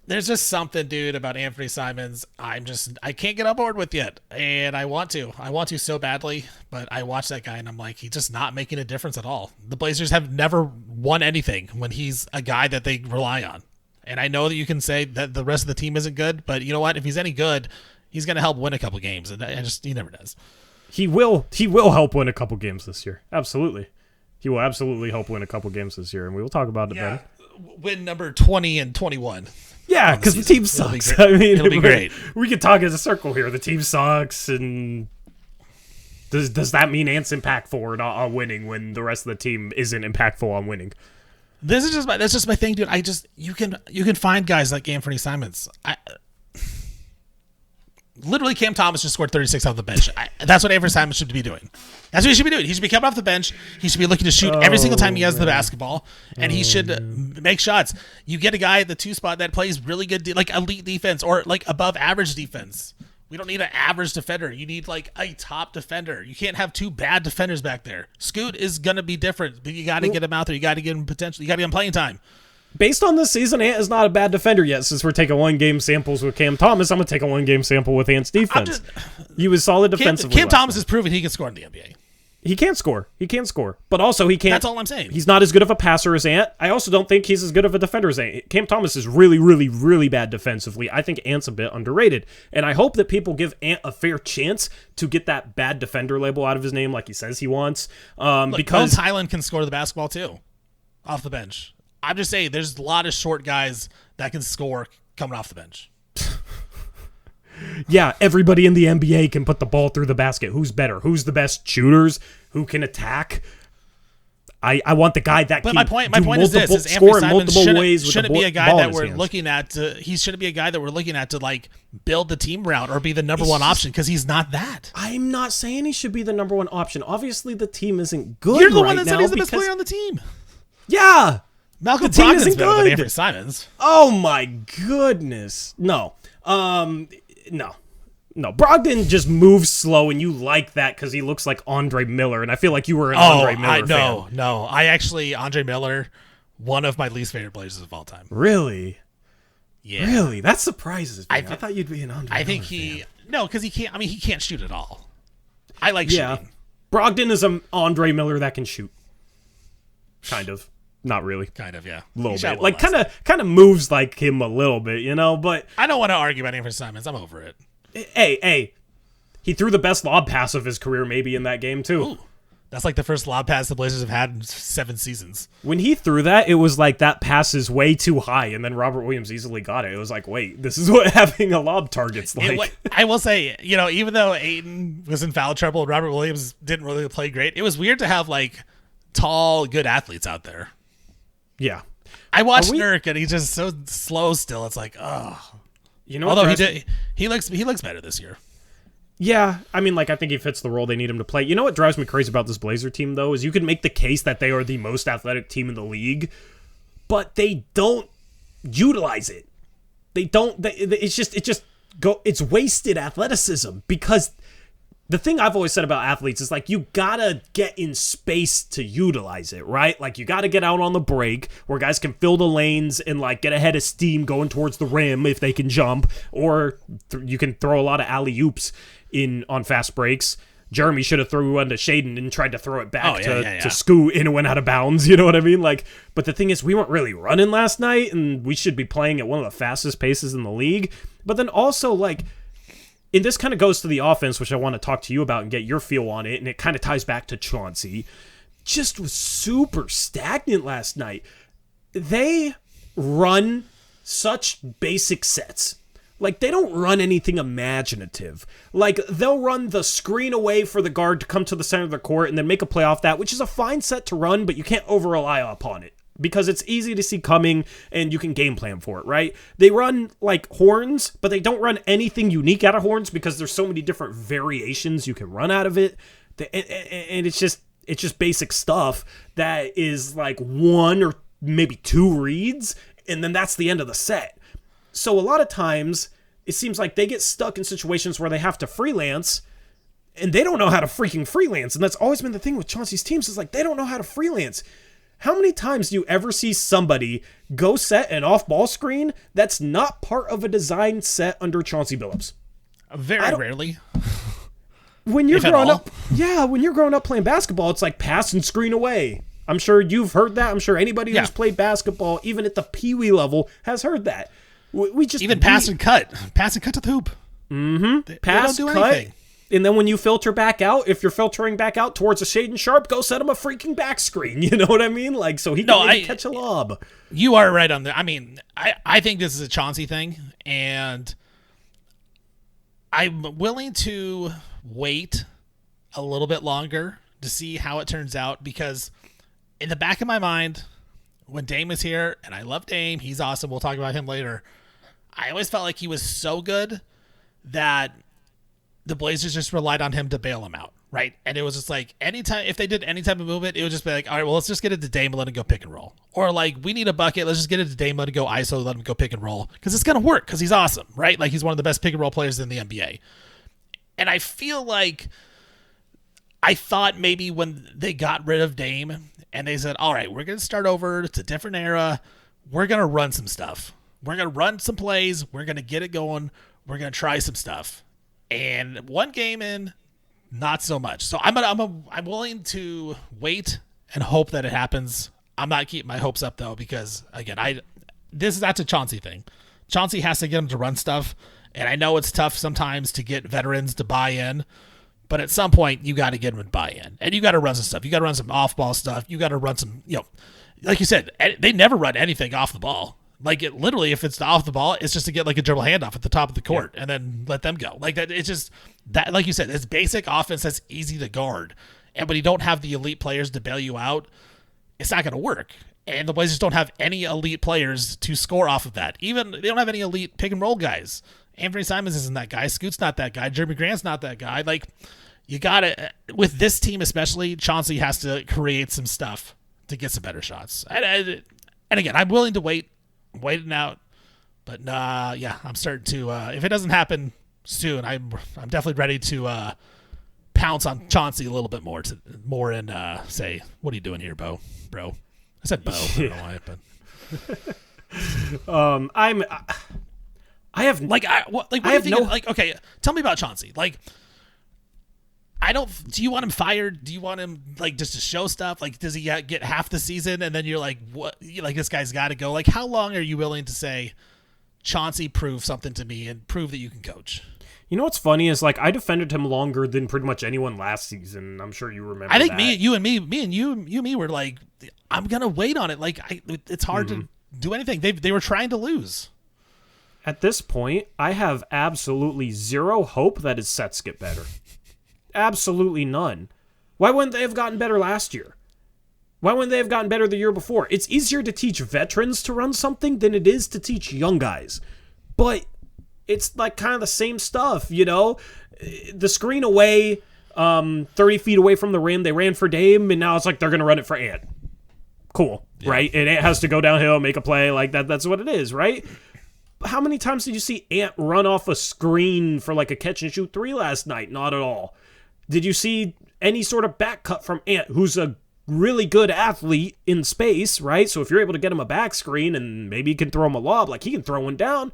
There's just something, dude, about Anthony Simons I can't get on board with yet, and I want to so badly, but I watch that guy and I'm like, he's just not making a difference at all. The Blazers have never won anything when he's a guy that they rely on, and I know that you can say that the rest of the team isn't good, but you know what? If he's any good, he's going to help win a couple games, and he never does. He will help win a couple games this year. Absolutely. He will absolutely help win a couple games this year, and we will talk about it then. Win number 20 and 21. Yeah, because the team sucks. I mean, it'll be great. We could talk as a circle here. The team sucks, and does that mean Ant's impactful on winning when the rest of the team isn't impactful on winning? That's just my thing, dude. You can find guys like Anthony Simons. Literally, Cam Thomas just scored 36 off the bench. That's what Avery Simons should be doing. That's what he should be doing. He should be coming off the bench. He should be looking to shoot every single time he has the basketball, and he should make shots. You get a guy at the 2 spot that plays really good, like elite defense or like above average defense. We don't need an average defender. You need like a top defender. You can't have 2 bad defenders back there. Scoot is gonna be different, but you got to get him out there. You got to get him potential. You got to get him playing time. Based on this season, Ant is not a bad defender yet. Since we're taking 1-game samples with Cam Thomas, I'm going to take a 1-game sample with Ant's defense. He was solid defensively. Cam Thomas has proven he can score in the NBA. He can score. But also he can't. That's all I'm saying. He's not as good of a passer as Ant. I also don't think he's as good of a defender as Ant. Cam Thomas is really, really, really bad defensively. I think Ant's a bit underrated. And I hope that people give Ant a fair chance to get that bad defender label out of his name like he says he wants. Because Highland can score the basketball too, off the bench. I'm just saying, there's a lot of short guys that can score coming off the bench. Yeah, everybody in the NBA can put the ball through the basket. Who's better? Who's the best shooters? Who can attack? I want the guy that but can my point is this: is score in Anthony multiple Simons ways with shouldn't the be a guy ball in that his we're hands. looking at. He shouldn't be a guy that we're looking at to like build the team around or be the number one option because he's not that. I'm not saying he should be the number one option. Obviously, the team isn't good. You're the right one that said now he's the best because- player on the team. Yeah, Malcolm the team Brogdon's isn't better than good. Anthony Simons. Oh my goodness, no, no. Brogdon just moves slow, and you like that because he looks like Andre Miller, and I feel like you were an Andre Miller fan. No. I actually, Andre Miller, one of my least favorite players of all time. Really? Yeah. Really? That surprises me. I thought you'd be an Andre Miller fan. No, because he can't, he can't shoot at all. I like Yeah. shooting. Brogdon is an Andre Miller that can shoot. Kind of. Not really. Kind of, yeah. A little He shot bit. well Like, last kind of moves like him a little bit, but... I don't want to argue about Anthony Simons. I'm over it. Hey, he threw the best lob pass of his career maybe in that game too. Ooh, that's like the first lob pass the Blazers have had in 7 seasons. When he threw that, it was like that pass is way too high, and then Robert Williams easily got it. It was like, wait, this is what having a lob target's like. I will say, even though Ayton was in foul trouble and Robert Williams didn't really play great, it was weird to have like tall, good athletes out there. Yeah. I watched Nurk and he's just so slow still. It's like, oh. Although he looks better this year. Yeah, I mean, like, I think he fits the role they need him to play. You know what drives me crazy about this Blazer team, though, is you can make the case that they are the most athletic team in the league, but they don't utilize it. They don't. It's wasted athleticism because the thing I've always said about athletes is like you gotta get in space to utilize it, right? Like you gotta get out on the break where guys can fill the lanes and like get ahead of steam going towards the rim if they can jump, or you can throw a lot of alley-oops on fast breaks. Jeremy should have threw one to Shaden and tried to throw it back to Scoot and it went out of bounds. You know what I mean? Like, but the thing is, we weren't really running last night, and we should be playing at one of the fastest paces in the league. But then also, like, and this kind of goes to the offense, which I want to talk to you about and get your feel on it, and it kind of ties back to Chauncey. Just was super stagnant last night. They run such basic sets. Like, they don't run anything imaginative. Like, they'll run the screen away for the guard to come to the center of the court and then make a play off that, which is a fine set to run, but you can't over-rely upon it because it's easy to see coming and you can game plan for it, right? They run, like, horns, but they don't run anything unique out of horns because there's so many different variations you can run out of it. And it's just basic stuff that is, like, one or maybe two reads, and then that's the end of the set. So a lot of times, it seems like they get stuck in situations where they have to freelance, and they don't know how to freaking freelance. And that's always been the thing with Chauncey's teams, is like, they don't know how to freelance. How many times do you ever see somebody go set an off-ball screen that's not part of a design set under Chauncey Billups? Very rarely. When you're growing up playing basketball, it's like pass and screen away. I'm sure you've heard that. I'm sure anybody who's played basketball, even at the peewee level, has heard that. Pass and cut to the hoop. Mm-hmm. Pass, they don't cut, anything. And then when you filter back out, if you're filtering back out towards a Shaden Sharp, go set him a freaking back screen. You know what I mean? Like, so he can maybe catch a lob. You are right on that. I mean, I think this is a Chauncey thing, and I'm willing to wait a little bit longer to see how it turns out, because in the back of my mind, when Dame was here, and I love Dame, he's awesome, we'll talk about him later, I always felt like he was so good that the Blazers just relied on him to bail him out, right? And it was just like, anytime, if they did any type of movement, it would just be like, all right, well, let's just get it to Dame and let him go pick and roll. Or like, we need a bucket, let's just get it to Dame, let him go ISO, let him go pick and roll. Because it's going to work, because he's awesome, right? Like, he's one of the best pick and roll players in the NBA. And I feel like, I thought maybe when they got rid of Dame and they said, all right, we're going to start over, it's a different era, we're going to run some stuff. We're going to run some plays, we're going to get it going, we're going to try some stuff. And one game in, not so much. So I'm willing to wait and hope that it happens. I'm not keeping my hopes up though, because again, that's a Chauncey thing. Chauncey has to get him to run stuff, and I know it's tough sometimes to get veterans to buy in, but at some point you got to get them to buy in, and you got to run some stuff. You got to run some off-ball stuff. You got to run some, like you said, they never run anything off the ball. Like, it literally, if it's off the ball, it's just to get like a dribble handoff at the top of the court and then let them go. Like that, it's just that, like you said, it's basic offense that's easy to guard. And when you don't have the elite players to bail you out, it's not going to work. And the Blazers don't have any elite players to score off of that. Even they don't have any elite pick and roll guys. Anthony Simons isn't that guy. Scoot's not that guy. Jeremy Grant's not that guy. Like, you got to, with this team especially, Chauncey has to create some stuff to get some better shots. And again, I'm willing to wait it out. But yeah, I'm starting to. If it doesn't happen soon, I'm definitely ready to pounce on Chauncey a little bit more and say, "What are you doing here, bro?" I said Bo. I don't know why, but I have like I have no like. Okay, tell me about Chauncey. Like, I don't. Do you want him fired? Do you want him like just to show stuff? Like, does he get half the season and then you're like, what? Like, this guy's got to go. Like, how long are you willing to say, Chauncey, prove something to me and prove that you can coach? You know what's funny is, like, I defended him longer than pretty much anyone last season. I'm sure you remember. I think that. you and me were like, I'm gonna wait on it. Like, it's hard to do anything. They were trying to lose. At this point, I have absolutely zero hope that his sets get better. Absolutely none. Why wouldn't they have gotten better last year? Why wouldn't they have gotten better the year before? It's easier to teach veterans to run something than it is to teach young guys. But it's like kind of the same stuff, you know? The screen away, 30 feet away from the rim, they ran for Dame, and now it's like they're going to run it for Ant. Cool, yeah. Right? And Ant has to go downhill, make a play, like that's what it is, right? How many times did you see Ant run off a screen for like a catch-and-shoot three last night? Not at all. Did you see any sort of back cut from Ant, who's a really good athlete in space, right? So if you're able to get him a back screen and maybe you can throw him a lob, like he can throw one down,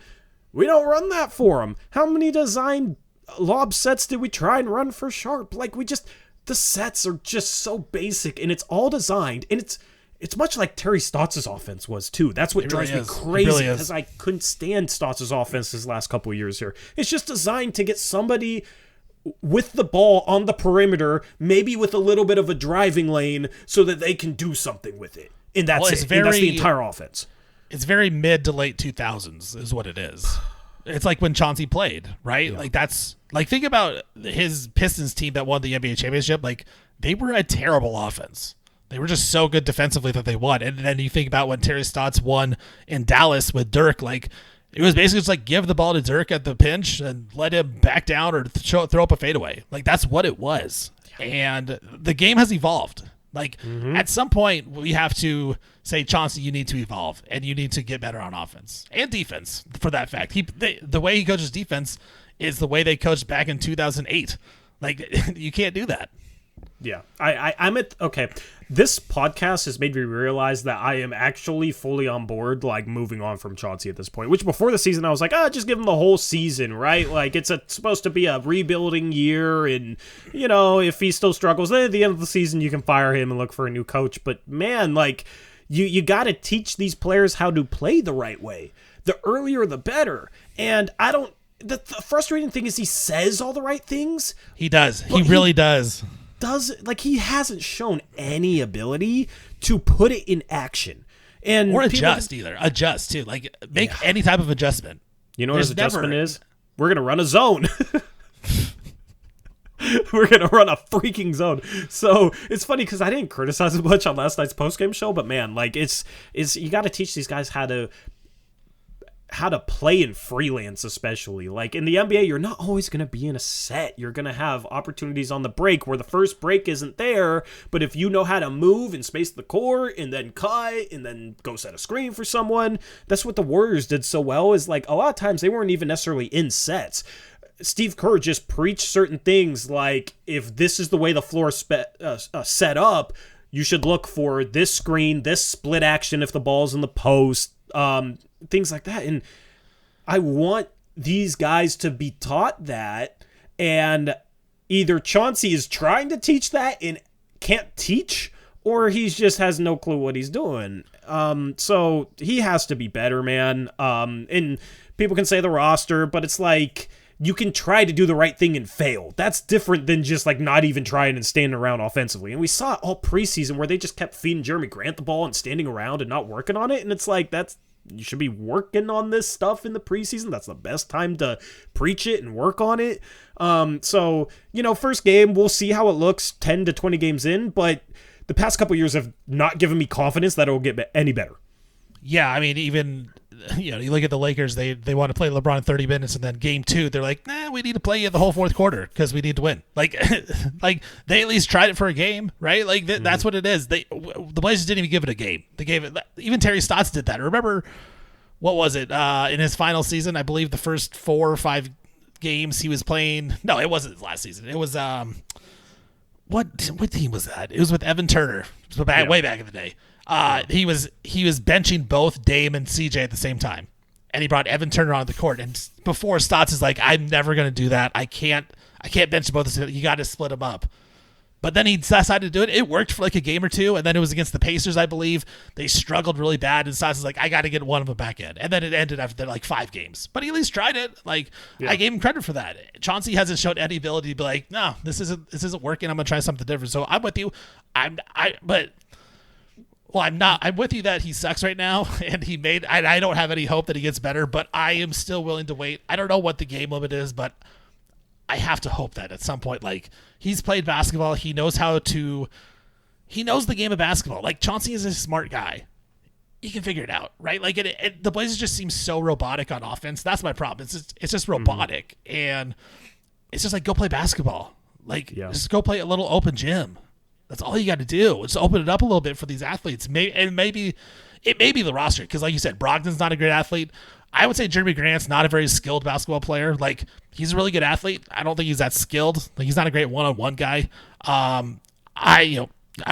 we don't run that for him. How many design lob sets did we try and run for Sharp? Like, the sets are just so basic, and it's all designed, and it's much like Terry Stotts' offense was, too. That's what drives me crazy, because I couldn't stand Stotts' offense his last couple of years here. It's just designed to get somebody with the ball on the perimeter, maybe with a little bit of a driving lane, so that they can do something with it. And that's it. And that's the entire offense. It's very mid to late 2000s is what it is. It's like when Chauncey played, right? Yeah. Like, that's like, think about his Pistons team that won the NBA championship. Like, they were a terrible offense. They were just so good defensively that they won. And then you think about when Terry Stotts won in Dallas with Dirk, like, it was basically just like, give the ball to Dirk at the pinch and let him back down or throw up a fadeaway. Like, that's what it was. And the game has evolved. Like, at some point, we have to say, Chauncey, you need to evolve, and you need to get better on offense and defense, for that fact. The way he coaches defense is the way they coached back in 2008. Like, you can't do that. Yeah. I'm at... Okay. This podcast has made me realize that I am actually fully on board, like, moving on from Chauncey at this point, which before the season I was like, just give him the whole season, right? Like, it's supposed to be a rebuilding year, and, you know, if he still struggles, then at the end of the season you can fire him and look for a new coach. But, man, like, you got to teach these players how to play the right way. The earlier, the better. And I don't... The frustrating thing is he says all the right things. He does. He really does. Like, he hasn't shown any ability to put it in action, or adjust too. Like, make any type of adjustment. You know what his adjustment is? We're gonna run a zone. We're gonna run a freaking zone. So it's funny because I didn't criticize it much on last night's postgame show, but man, like, it's you got to teach these guys how to play in freelance, especially. Like, in the NBA, you're not always going to be in a set. You're going to have opportunities on the break where the first break isn't there, but if you know how to move and space the court and then cut and then go set a screen for someone, that's what the Warriors did so well, is like, a lot of times they weren't even necessarily in sets. Steve Kerr just preached certain things like, if this is the way the floor set up, you should look for this screen, this split action if the ball's in the post, things like that. And I want these guys to be taught that, and either Chauncey is trying to teach that and can't teach, or he just has no clue what he's doing. So he has to be better, man. And people can say the roster, but it's like, you can try to do the right thing and fail. That's different than just like not even trying and standing around offensively. And we saw it all preseason where they just kept feeding Jeremy Grant the ball and standing around and not working on it. And it's like, you should be working on this stuff in the preseason. That's the best time to preach it and work on it. So, you know, first game, we'll see how it looks 10 to 20 games in, but the past couple years have not given me confidence that it will get any better. Yeah, I mean, even you look at the Lakers, they want to play LeBron 30 minutes, and then game 2, they're like, nah, we need to play you the whole fourth quarter because we need to win. Like, like they at least tried it for a game, right? Like that's what it is. The Blazers didn't even give it a game. They gave it. Even Terry Stotts did that. Remember, what was it in his final season? I believe the first 4 or 5 games he was playing. No, it wasn't his last season. It was what team was that? It was with Evan Turner. It was way back in the day. He was benching both Dame and CJ at the same time, and he brought Evan Turner on the court. And before Stotts is like, I'm never going to do that. I can't bench both. You got to split them up. But then he decided to do it. It worked for like a game or two, and then it was against the Pacers, I believe. They struggled really bad, and Stotts is like, I got to get one of them back in. And then it ended after like 5 games. But he at least tried it. Like I gave him credit for that. Chauncey hasn't shown any ability to be like, no, this isn't working. I'm gonna try something different. So I'm with you. I'm not. I'm with you that he sucks right now, and I don't have any hope that he gets better, but I am still willing to wait. I don't know what the game limit is, but I have to hope that at some point, like, he's played basketball. He knows the game of basketball. Like, Chauncey is a smart guy. He can figure it out, right? Like, the Blazers just seem so robotic on offense. That's my problem. It's just robotic, and it's just like, go play basketball. Like, just go play a little open gym. That's all you got to do. Just open it up a little bit for these athletes. Maybe it may be the roster, because like you said, Brogdon's not a great athlete. I would say Jeremy Grant's not a very skilled basketball player. Like, he's a really good athlete. I don't think he's that skilled. Like, he's not a great one-on-one guy. I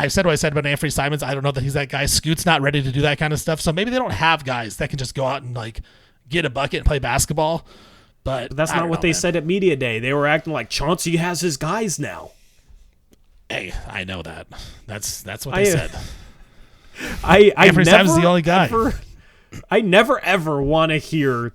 said what I said about Anthony Simons. I don't know that he's that guy. Scoot's not ready to do that kind of stuff. So maybe they don't have guys that can just go out and like get a bucket and play basketball. But that's not what they said at Media Day. They were acting like Chauncey has his guys now. Hey, I know that. That's what they said. Anthony Simons is the only guy. I never ever want to hear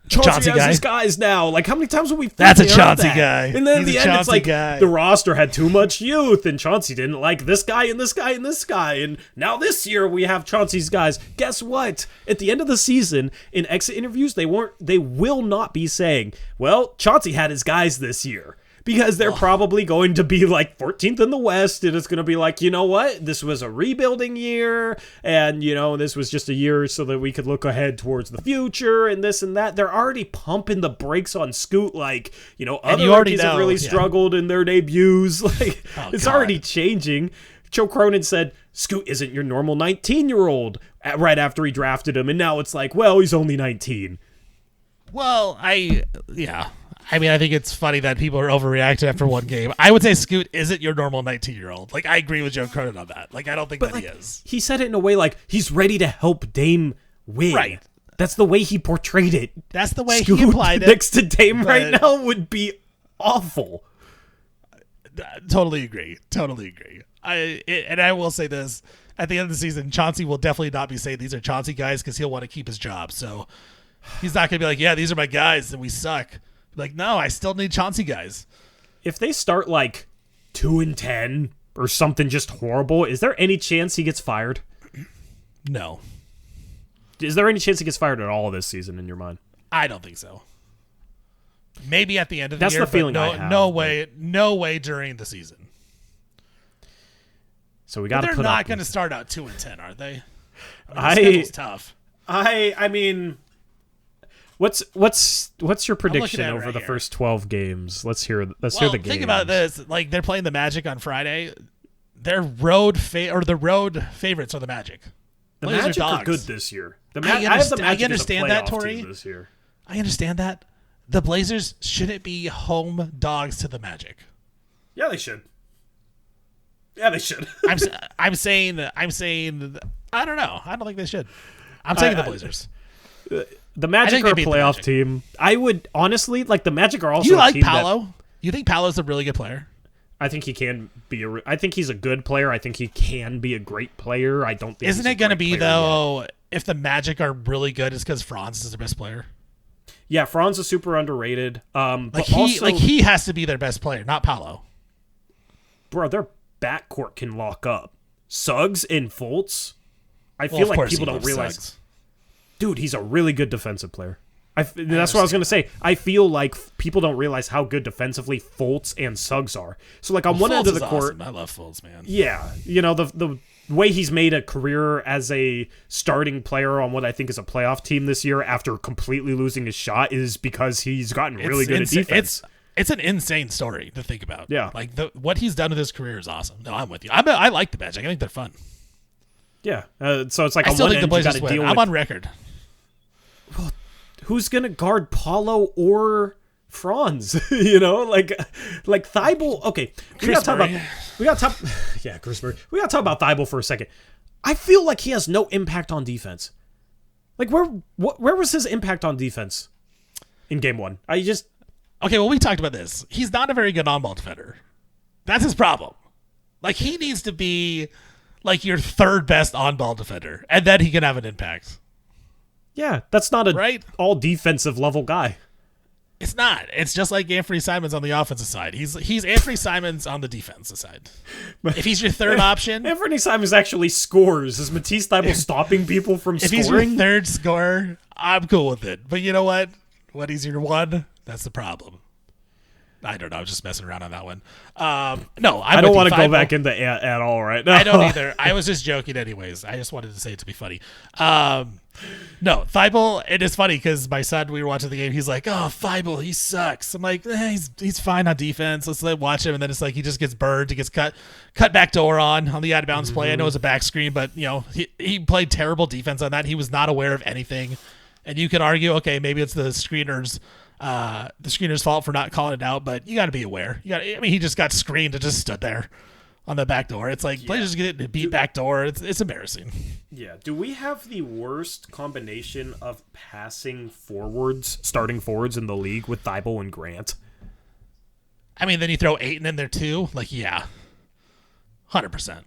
Chauncey has his guys now. Like, how many times have we? That's a Chauncey guy. And then at the end, it's like the roster had too much youth, and Chauncey didn't like this guy and this guy and this guy, and now this year we have Chauncey's guys. Guess what? At the end of the season, in exit interviews, they will not be saying, "Well, Chauncey had his guys this year." Because they're probably going to be like 14th in the West, and it's going to be like, you know what? This was a rebuilding year, and, this was just a year so that we could look ahead towards the future, and this and that. They're already pumping the brakes on Scoot, like, other rookies have really struggled in their debuts. Like, it's already changing. Joe Cronin said, Scoot isn't your normal 19-year-old right after he drafted him, and now it's like, well, he's only 19. Well, I mean, I think it's funny that people are overreacting after one game. I would say Scoot isn't your normal 19-year-old. Like, I agree with Joe Cronin on that. Like, I don't think he is. He said it in a way like he's ready to help Dame win. Right. That's the way he portrayed it. That's the way Scoot he implied it. Next to Dame right now would be awful. Totally agree. And I will say this. At the end of the season, Chauncey will definitely not be saying these are Chauncey guys because he'll want to keep his job. So he's not going to be like, yeah, these are my guys and we suck. Like, no, I still need Chauncey guys. If they start like 2-10 or something just horrible, is there any chance he gets fired? No. Is there any chance he gets fired at all this season in your mind? I don't think so. Maybe at the end of the year. That's the feeling I have. No way during the season. So we got to put up. They're not going to start out 2-10, are they? I mean, the schedule's tough. I mean, what's your prediction over the first 12 games? Let's hear the games. Think about this. Like, they're playing the Magic on Friday. Their road favorites are the Magic. The Magic are good this year. I understand that, Torey. This year. I understand that. The Blazers shouldn't be home dogs to the Magic. Yeah, they should. I'm saying. I don't know. I don't think they should. I'm taking the Blazers. The Magic are a playoff team. I would honestly like the Magic are also. You like Paolo? You think Paolo's a really good player? I think he can be I think he's a good player. I think he can be a great player. I don't think. Isn't it going to be though? If the Magic are really good, it's because Franz is their best player. Yeah, Franz is super underrated. He has to be their best player, not Paolo. Bro, their backcourt can lock up. Suggs and Fultz. I feel like people don't realize. Dude, he's a really good defensive player. That's what I was going to say. I feel like people don't realize how good defensively Fultz and Suggs are. So, like, on one end of the court... Awesome. I love Fultz, man. Yeah. You know, the way he's made a career as a starting player on what I think is a playoff team this year after completely losing his shot is because he's gotten really good at defense. It's an insane story to think about. Yeah. Like, what he's done with his career is awesome. No, I'm with you. I like the Magic. I think they're fun. Yeah. So it's like I on still one think end the you got Blazers to win. deal I'm with... on record. Who's going to guard Paulo or Franz? You know, like Thibault. Okay, we got to talk about Chris Murray. We got to talk about Thibault for a second. I feel like he has no impact on defense. Like where was his impact on defense in game 1? Okay, well, we talked about this. He's not a very good on-ball defender. That's his problem. Like, he needs to be like your third best on-ball defender, and then he can have an impact. Yeah, that's not a all defensive level guy. It's not. It's just like Anthony Simons on the offensive side. He's Anthony Simons on the defensive side. If he's your third option... Anthony Simons actually scores. Is Matisse Thybulle stopping people from scoring? If he's your third scorer, I'm cool with it. But you know what? When he's your one, that's the problem. I don't know. I'm just messing around on that one. No, I don't want to go back into at all right now. I don't either. I was just joking anyways. I just wanted to say it to be funny. No, Thibault, it is funny because my son, we were watching the game, he's like, oh, Thibault, he sucks. I'm like, he's fine on defense. Let's watch him. And then it's like he just gets burned. He gets cut back door on the out-of-bounds play. I know it's a back screen, but, you know, he played terrible defense on that. He was not aware of anything. And you could argue, okay, maybe it's the screener's fault for not calling it out, but you got to be aware. He just got screened and just stood there on the back door. It's like players get beat back door. It's embarrassing. Yeah. Do we have the worst combination of passing forwards, starting forwards in the league with Thibault and Grant? I mean, then you throw Ayton in there too. Like, yeah, 100%.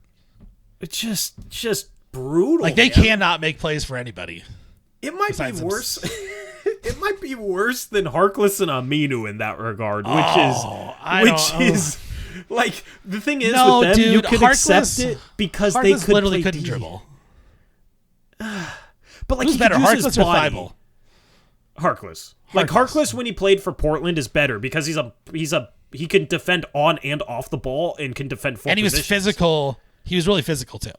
It's just brutal. Like, they cannot make plays for anybody. It might be worse. It might be worse than Harkless and Aminu in that regard, which is like the thing is with them, dude, you could accept it because Harkless they could literally play couldn't dribble. But like, who's better, Harkless or Thibault? Harkless. Like Harkless when he played for Portland is better because he can defend on and off the ball and can defend full positions. And he was physical. He was really physical too.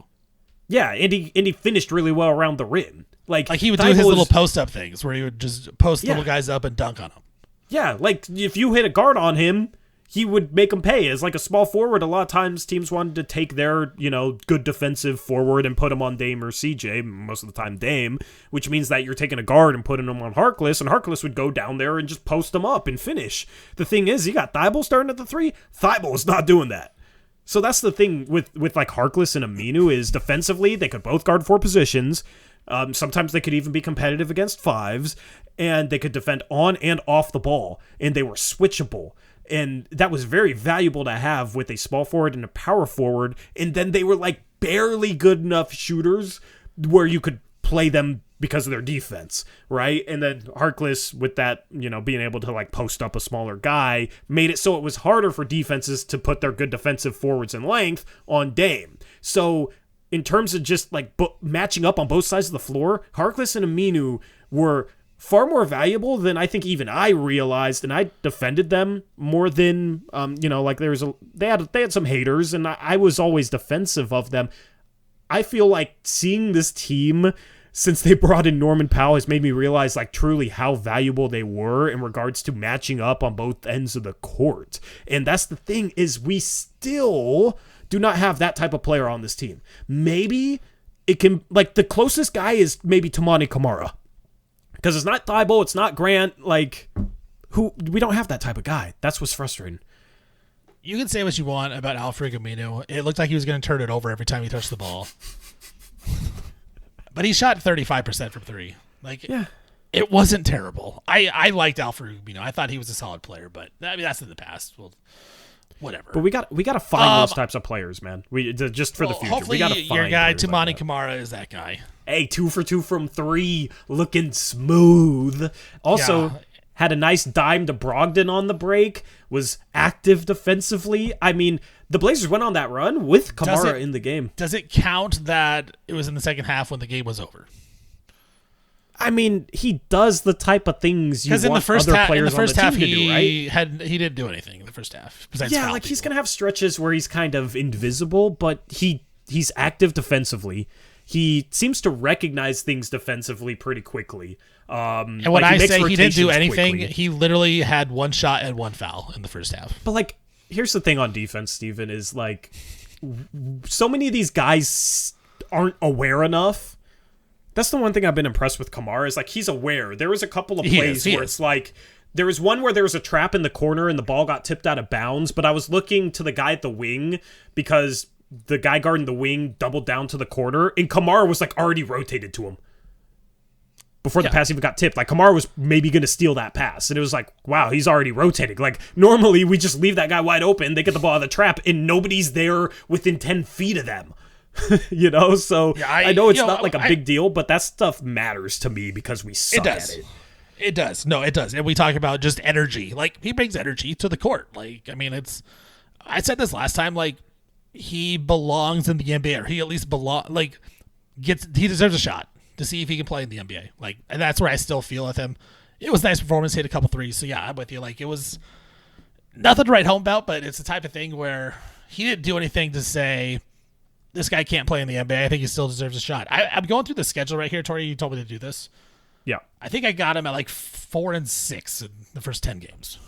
Yeah, and he finished really well around the rim. Like he would do his little post-up things where he would just post little guys up and dunk on them. Yeah, like if you hit a guard on him, he would make him pay. As like a small forward, a lot of times teams wanted to take their, good defensive forward and put him on Dame or CJ, most of the time Dame, which means that you're taking a guard and putting him on Harkless, and Harkless would go down there and just post him up and finish. The thing is, you got Thibault starting at the 3. Thibault is not doing that. So that's the thing with like Harkless and Aminu is defensively, they could both guard 4 positions. Sometimes they could even be competitive against 5s, and they could defend on and off the ball, and they were switchable. And that was very valuable to have with a small forward and a power forward. And then they were like barely good enough shooters where you could play them because of their defense, right? And then Harkless, with that, being able to like post up a smaller guy, made it so it was harder for defenses to put their good defensive forwards in length on Dame. So in terms of just like matching up on both sides of the floor, Harkless and Aminu were far more valuable than I think even I realized, and I defended them more than like they had some haters, and I was always defensive of them. I feel like seeing this team since they brought in Norman Powell has made me realize like truly how valuable they were in regards to matching up on both ends of the court. And that's the thing, is we still do not have that type of player on this team. Maybe it can, like, the closest guy is maybe Toumani Camara. Because it's not Thibault, it's not Grant, like, we don't have that type of guy. That's what's frustrating. You can say what you want about Al-Farouq Aminu. It looked like he was going to turn it over every time he touched the ball. But he shot 35% from 3. Like, yeah. It wasn't terrible. I liked Al-Farouq Aminu. I thought he was a solid player, but I mean, that's in the past. Well, whatever. But we got to find those types of players, man. Just for the future. Hopefully we got to find your guy Toumani Camara is that guy. Hey, 2 for 2 from 3, looking smooth. Also, had a nice dime to Brogdon on the break. Was active defensively. I mean, the Blazers went on that run with Camara in the game. Does it count that it was in the second half when the game was over? I mean, he does the type of things you want in the first other half, players in the first on the half, team to do, right? he didn't do anything in the first half. Yeah, like he's gonna have stretches where he's kind of invisible, but he's active defensively. He seems to recognize things defensively pretty quickly. And when I say he didn't do anything, he literally had one shot and one foul in the first half. But like, here's the thing on defense, Steven, is like, so many of these guys aren't aware enough. That's the one thing I've been impressed with Kamara is like he's aware. There was a couple of plays where it's like there was one where there was a trap in the corner and the ball got tipped out of bounds, but I was looking to the guy at the wing because the guy guarding the wing doubled down to the corner and Kamara was like already rotated to him before the pass even got tipped. Like Kamara was maybe going to steal that pass. And it was like, wow, he's already rotating. Like normally we just leave that guy wide open. They get the ball out of the trap and nobody's there within 10 feet of them. You know, so I know it's not like a big deal, but that stuff matters to me because we suck at it. It does. No, it does. And we talk about just energy. Like he brings energy to the court. Like, I mean, I said this last time, like he belongs in the NBA, or he at least he deserves a shot to see if he can play in the NBA. Like, and that's where I still feel with him. It was a nice performance, hit a couple threes. So yeah, I'm with you. Like it was nothing to write home about, but it's the type of thing where he didn't do anything to say, this guy can't play in the NBA. I think he still deserves a shot. I'm going through the schedule right here, Torey. You told me to do this. Yeah. I think I got him at like 4-6 in the first 10 games.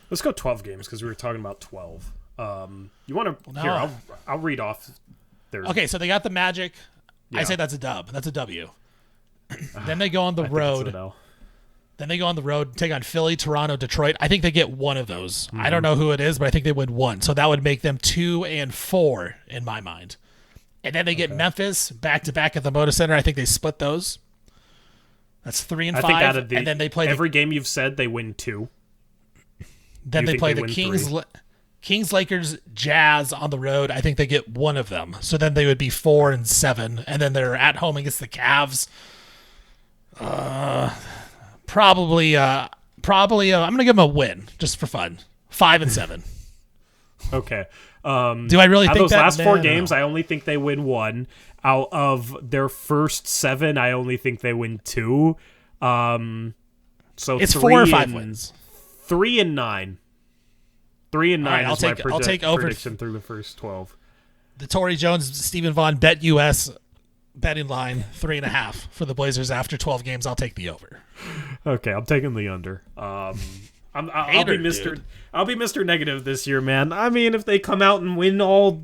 Let's go 12 games because we were talking about 12. You want to? No. Here, I'll read off. Okay, so they got the Magic. Yeah. I say that's a dub. That's a W. Then they go on the road. Then they go on the road, take on Philly, Toronto, Detroit. I think they get one of those. Mm-hmm. I don't know who it is, but I think they win one. So that would make them 2-4 in my mind. And then they get Memphis back-to-back at the Moda Center. I think they split those. That's 3-5. I think out of and then they play every game you've said they win 2. Then they play the Kings, Lakers, Jazz on the road. I think they get one of them. So then they would be 4-7. And then they're at home against the Cavs. Probably. I'm gonna give them a win just for fun. 5-7. Okay. Do I really think those that? Last 4 games, I only think they win 1. Out of their first 7, I only think they win 2. So it's 4 or 5 wins. 3-9. 3-9 right, is I'll take over prediction through the first 12. The Torey Jones Steven Vaughan Bet US betting line 3.5 for the Blazers after 12 games. I'll take the over. Okay, I'm taking the under. I'll be Mr. Negative this year, man. I mean, if they come out and win all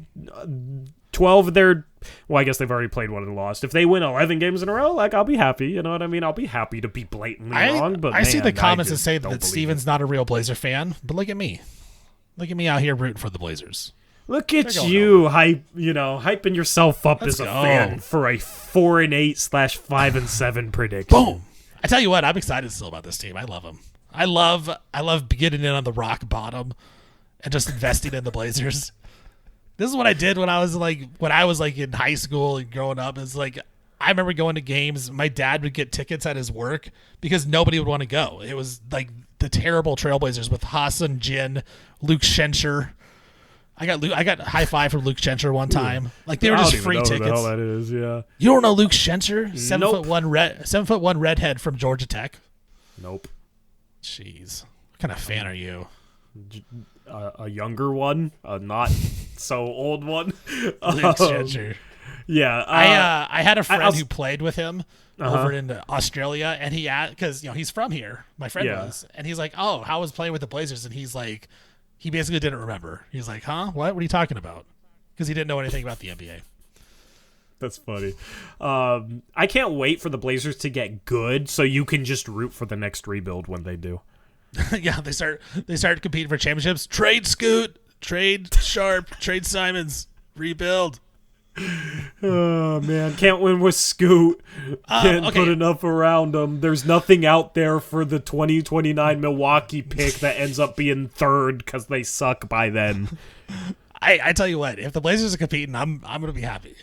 12 of their, well, I guess they've already played one and lost. If they win 11 games in a row, like I'll be happy. You know what I mean? I'll be happy to be blatantly wrong. But I see the comments that say that Steven's not a real Blazer fan, but look at me. Look at me out here rooting for the Blazers. Look at you, hyping yourself up as a fan for a 4-8/5-7 prediction. Boom! I tell you what, I'm excited still about this team. I love them. I love getting in on the rock bottom and just investing in the Blazers. This is what I did when I was in high school and growing up. Is like I remember going to games. My dad would get tickets at his work because nobody would want to go. It was like the terrible Trailblazers with Hassan Jin, Luke Schencher. I got high five from Luke Schencher one time. Like they were just free tickets. Who the hell that is? Yeah. You don't know Luke Schencher? 7'1" redhead from Georgia Tech. Nope. Jeez, what kind of fan are you? A younger one, a not so old one. Luke Schencher. Yeah. I had a friend who played with him over in Australia, and he because he's from here. My friend was, and he's like, "Oh, how was playing with the Blazers?" And he's like. He basically didn't remember. He's like, huh? What are you talking about? Because he didn't know anything about the NBA. That's funny. I can't wait for the Blazers to get good so you can just root for the next rebuild when they do. Yeah, they start competing for championships. Trade Scoot. Trade Sharp. Trade Simons. Rebuild. Oh, man. Can't win with Scoot. Can't put enough around them. There's nothing out there for the 2029 Milwaukee pick that ends up being third because they suck by then. I tell you what, if the Blazers are competing, I'm going to be happy.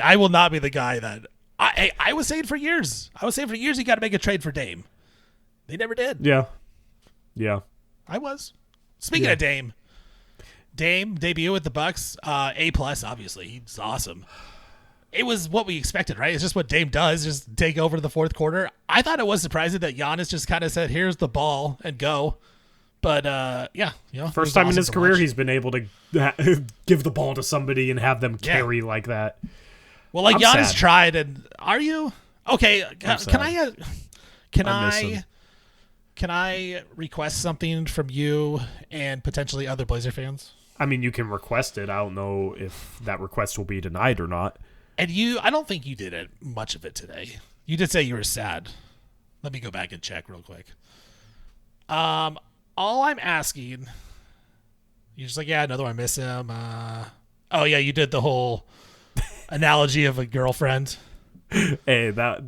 I will not be the guy that... I was saying for years. You got to make a trade for Dame. They never did. Yeah. I was. Speaking of Dame... Dame debut with the Bucks, A+, obviously. He's awesome. it was what we expected, right? It's just what Dame does, just take over the fourth quarter. I thought it was surprising that Giannis just kind of said, "Here's the ball and go." But first time in his career he's been able to give the ball to somebody and have them carry like that. Well, like I'm Giannis sad. tried, and are you okay? Can I request something from you and potentially other Blazer fans? I mean, you can request it. I don't know if that request will be denied or not. And I don't think you did much of it today. You did say you were sad. Let me go back and check real quick. All I'm asking, you're just like, yeah, another one, I miss him. Oh yeah, you did the whole analogy of a girlfriend. Hey, that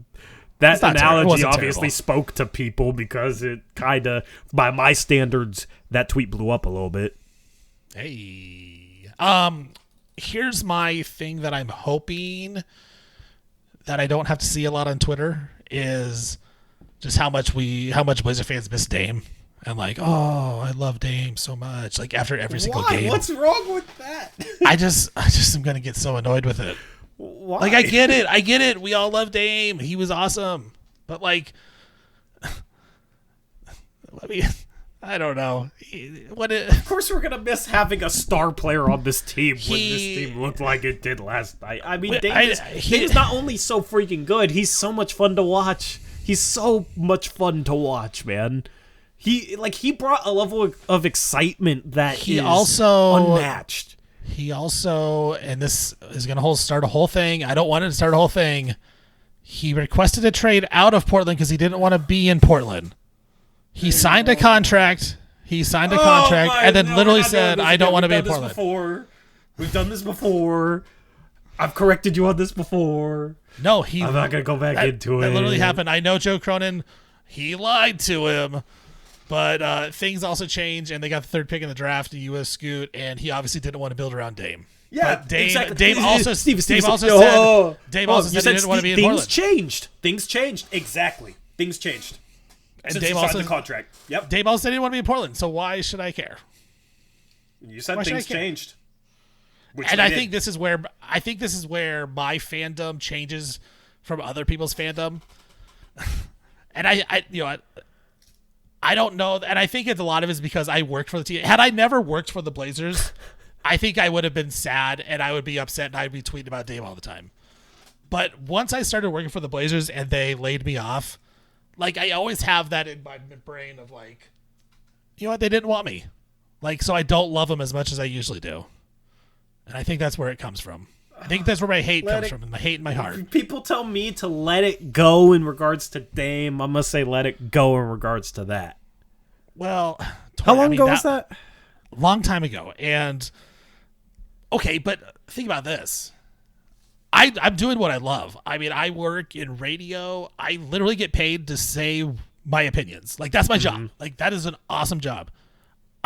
analogy obviously spoke to people because it kind of, by my standards, that tweet blew up a little bit. Hey, here's my thing that I'm hoping that I don't have to see a lot on Twitter is just how much Blazer fans miss Dame. And like, oh, I love Dame so much. Like after every single game. What's wrong with that? I just am gonna get so annoyed with it. Why? Like I get it. We all love Dame. He was awesome. But like, I don't know. Of course, we're gonna miss having a star player on this team when this team looked like it did last night. I mean, Dame's not only so freaking good, he's so much fun to watch. He's so much fun to watch, man. He brought a level of excitement that he is also unmatched. He also, and this is going to start a whole thing. I don't want it to start a whole thing. He requested a trade out of Portland because he didn't want to be in Portland. He signed a contract. And then literally said, "I don't want to be in Portland." We've done this before. I've corrected you on this before. No, I'm not going to go back into it. That literally happened. I know Joe Cronin. He lied to him. But things also changed, and they got the third pick in the draft, the U.S. Scoot, and he obviously didn't want to build around Dame. Yeah, but Dame, exactly. Dame also said he didn't want to be in Portland. Things changed. Exactly. Things changed. And Since Dame he also signed the contract. Yep. Dame also said he didn't want to be in Portland, so why should I care? You said things changed. And I think this is where my fandom changes from other people's fandom. And I don't know, and I think a lot of it is because I worked for the team. Had I never worked for the Blazers, I think I would have been sad and I would be upset and I'd be tweeting about Dame all the time. But once I started working for the Blazers and they laid me off, like I always have that in my brain of like, you know what, they didn't want me. Like, so I don't love them as much as I usually do. And I think that's where it comes from. I think that's where my hate comes from, and my hate in my heart. People tell me to let it go in regards to Dame. I must say let it go in regards to that. Well, how long ago was that? Long time ago. And, okay, but think about this. I'm doing what I love. I mean, I work in radio. I literally get paid to say my opinions. Like, that's my job. Like, that is an awesome job.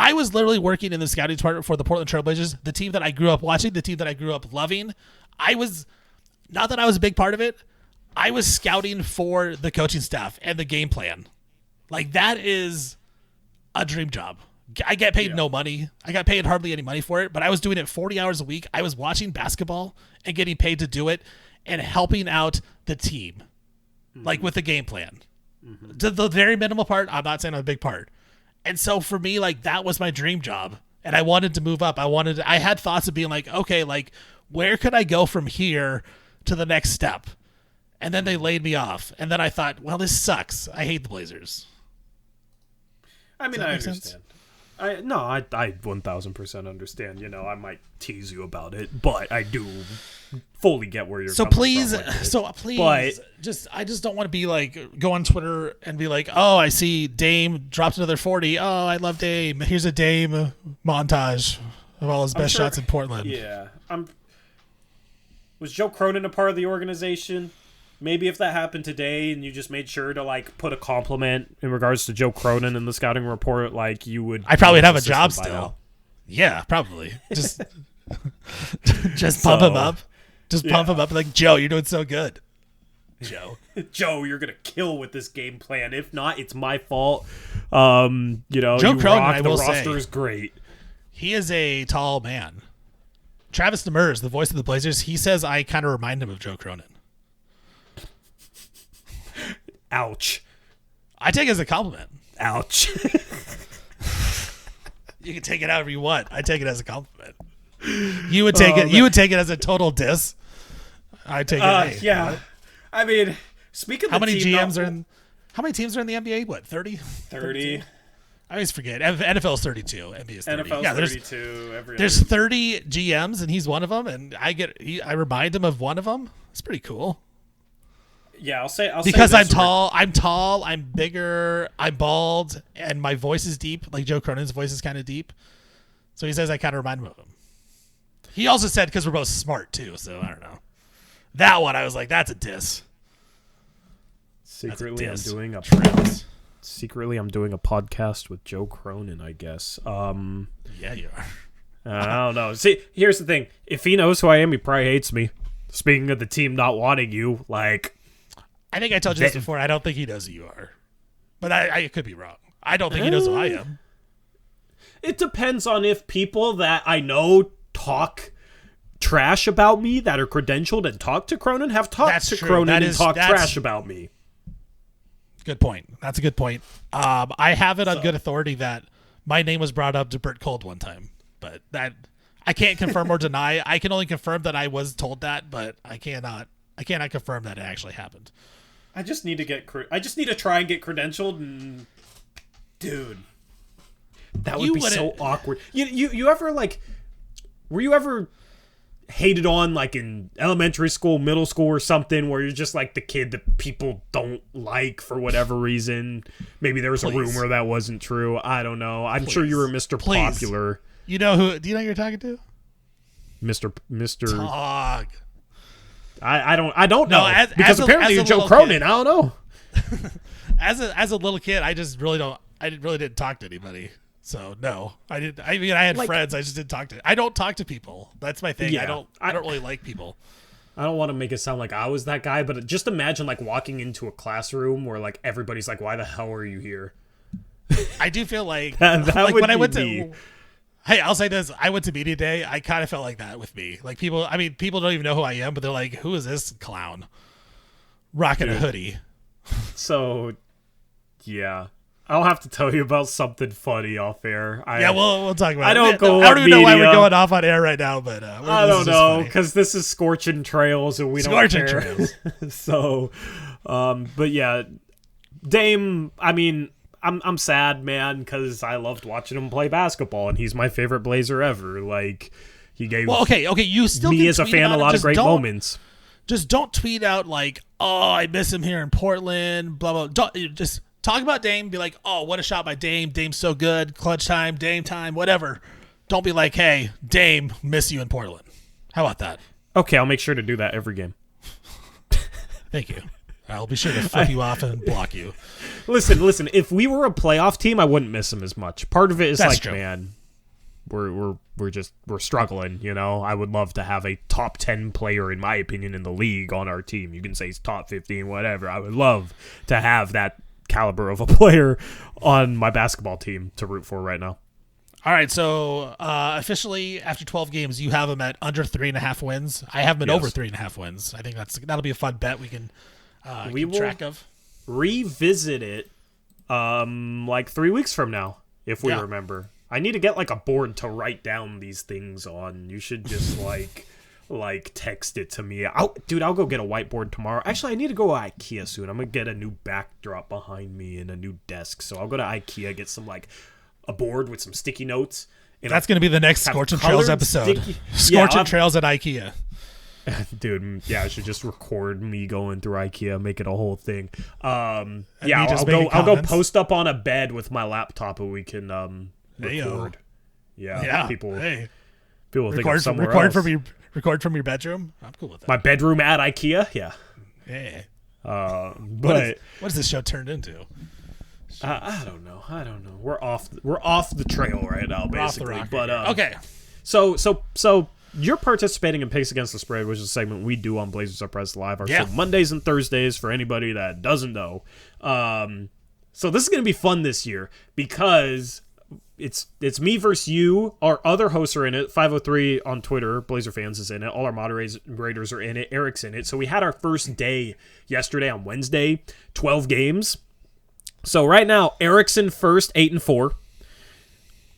I was literally working in the scouting department for the Portland Trail Blazers, the team that I grew up watching, the team that I grew up loving. Not that I was a big part of it, I was scouting for the coaching staff and the game plan. Like, that is a dream job. I get paid no money. I got paid hardly any money for it, but I was doing it 40 hours a week. I was watching basketball and getting paid to do it and helping out the team, like with the game plan. The very minimal part, I'm not saying I'm a big part. And so for me, like, that was my dream job. And I wanted to move up. I had thoughts of being like, okay, like, where could I go from here to the next step? And then they laid me off. And then I thought, well, this sucks. I hate the Blazers. I mean, I understand. I 1000% understand. You know, I might tease you about it, but I do fully get where you're coming from. Please, I just don't want to be like, go on Twitter and be like, oh, I see Dame dropped another 40. Oh, I love Dame. Here's a Dame montage of all his best shots in Portland. Yeah. Was Joe Cronin a part of the organization? Maybe if that happened today and you just made sure to like put a compliment in regards to Joe Cronin in the scouting report, like you would. I probably have a job still. Yeah, probably. Just pump him up. Just pump him up like, Joe, you're doing so good. Joe, you're gonna kill with this game plan. If not, it's my fault. You know, Joe Cronin, rock. The roster is great. He is a tall man. Travis Demers, the voice of the Blazers, he says I kind of remind him of Joe Cronin. Ouch. I take it as a compliment. Ouch. You can take it however you want. I take it as a compliment. You would take it. You would take it as a total diss. I take it. Hey, yeah. I mean, speaking of how many GMs are in? How many teams are in the NBA? What, 30? 30. I always forget. NFL is 32. NBA is 30. NFL Yeah, 32. There's 30 GMs, and he's one of them. And I remind him of one of them. It's pretty cool. Yeah, I'll say because I'm tall. I'm tall. I'm bigger. I'm bald, and my voice is deep. Like Joe Cronin's voice is kind of deep. So he says I kind of remind him of him. He also said because we're both smart too. So I don't know. That one I was like, that's a diss. Secretly, I'm doing a podcast with Joe Cronin, I guess. Yeah, you are. I don't know. See, here's the thing. If he knows who I am, he probably hates me. Speaking of the team not wanting you, like... I think I told you this before. I don't think he knows who you are. But I could be wrong. I don't think he knows who I am. It depends on if people that I know talk trash about me that are credentialed and talk to Cronin have talked to Cronin and talked trash about me. Good point. That's a good point. I have it on good authority that my name was brought up to Bert Cold one time. But that I can't confirm or deny. I can only confirm that I was told that, but I cannot confirm that it actually happened. I just need to try and get credentialed, and dude, that would be so awkward. You ever like? Were you ever hated on like in elementary school, middle school, or something, where you're just like the kid that people don't like for whatever reason? Maybe there was a rumor that wasn't true. I don't know. I'm sure you were Mr. Popular. You know who? Do you know who you're talking to? Mr. Dog. I don't know because as apparently you're Joe Cronin. Kid. I don't know. As a little kid, I just really don't. I really didn't talk to anybody. So no, I didn't. I mean, I had friends. I just didn't talk to. I don't talk to people. That's my thing. Yeah, I don't really like people. I don't want to make it sound like I was that guy, but just imagine like walking into a classroom where like everybody's like, "Why the hell are you here?" I do feel like that like would when I went me. to. Hey, I'll say this. I went to media day. I kind of felt like that with me. Like people don't even know who I am, but they're like, who is this clown rocking a hoodie? So, yeah. I'll have to tell you about something funny off air. We'll talk about it. I don't even know why we're going off on air right now, but I don't know, because this is Scorchin Trails, and we don't care. Trails. So, but yeah, Dame, I mean... I'm sad, man, because I loved watching him play basketball, and he's my favorite Blazer ever. Like, he gave you still me as a fan a lot of great moments. Just don't tweet out like, "Oh, I miss him here in Portland." Blah blah. Just talk about Dame. Be like, "Oh, what a shot by Dame! Dame's so good. Clutch time, Dame time, whatever." Don't be like, "Hey, Dame, miss you in Portland." How about that? Okay, I'll make sure to do that every game. Thank you. I'll be sure to flip you off and block you. Listen. If we were a playoff team, I wouldn't miss him as much. Part of it is true. Man, we're struggling. You know, I would love to have a top 10 player, in my opinion, in the league on our team. You can say he's top 15, whatever. I would love to have that caliber of a player on my basketball team to root for right now. All right, so officially after 12 games, you have him at under 3.5 wins. I have him at over 3.5 wins. I think that'll be a fun bet we can. Keep track of. Revisit it like 3 weeks from now, if we remember. I need to get like a board to write down these things on. You should just like text it to me. I'll go get a whiteboard tomorrow. Actually, I need to go to IKEA soon. I'm gonna get a new backdrop behind me and a new desk. So I'll go to IKEA, get some like a board with some sticky notes. And that's gonna be the next Scorchin Trails episode. Scorchin Trails at IKEA. Dude, yeah, I should just record me going through IKEA, make it a whole thing. I'll go post up on a bed with my laptop and we can record. Yeah, people think I'm somewhere else. Record from your bedroom. I'm cool with that. My bedroom at IKEA. Yeah. Yeah. But what has this show turned into? I don't know. We're off the trail right now, basically. But okay. So you're participating in Picks Against the Spread, which is a segment we do on Blazers Are Press Live. Our show Mondays and Thursdays for anybody that doesn't know. So this is going to be fun this year because it's me versus you. Our other hosts are in it. 503 on Twitter, Blazer Fans is in it. All our moderators are in it. Eric's in it. So we had our first day yesterday on Wednesday, 12 games. So right now, Eric's in first, 8-4.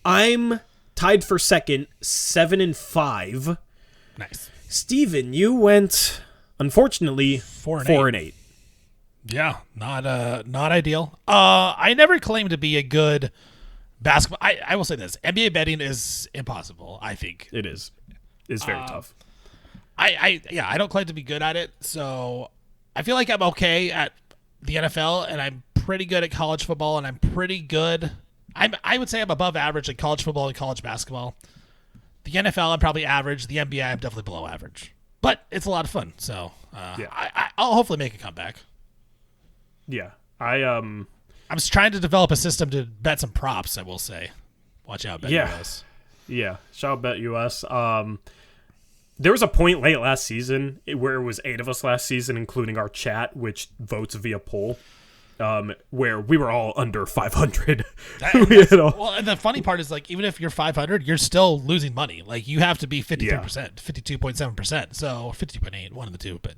I'm tied for second, 7-5. Nice. Steven, you went, unfortunately, 4-8. Yeah, not ideal. I never claimed to be a good basketball. I will say this: NBA betting is impossible. I think it is. It's very tough. I don't claim to be good at it. So I feel like I'm okay at the NFL, and I'm pretty good at college football, and I'm pretty good. I would say I'm above average in college football and college basketball. The NFL, I'm probably average. The NBA, I'm definitely below average. But it's a lot of fun. So I'll hopefully make a comeback. Yeah, I'm just trying to develop a system to bet some props. I will say, watch out, Bet US. Yeah, shout out Bet US. There was a point late last season where it was 8 of us last season, including our chat, which votes via poll, where we were all under 500. Well, and the funny part is, like, even if you're 500, you're still losing money. Like, you have to be 53%, 52.7%, so 52.8, one of the two. But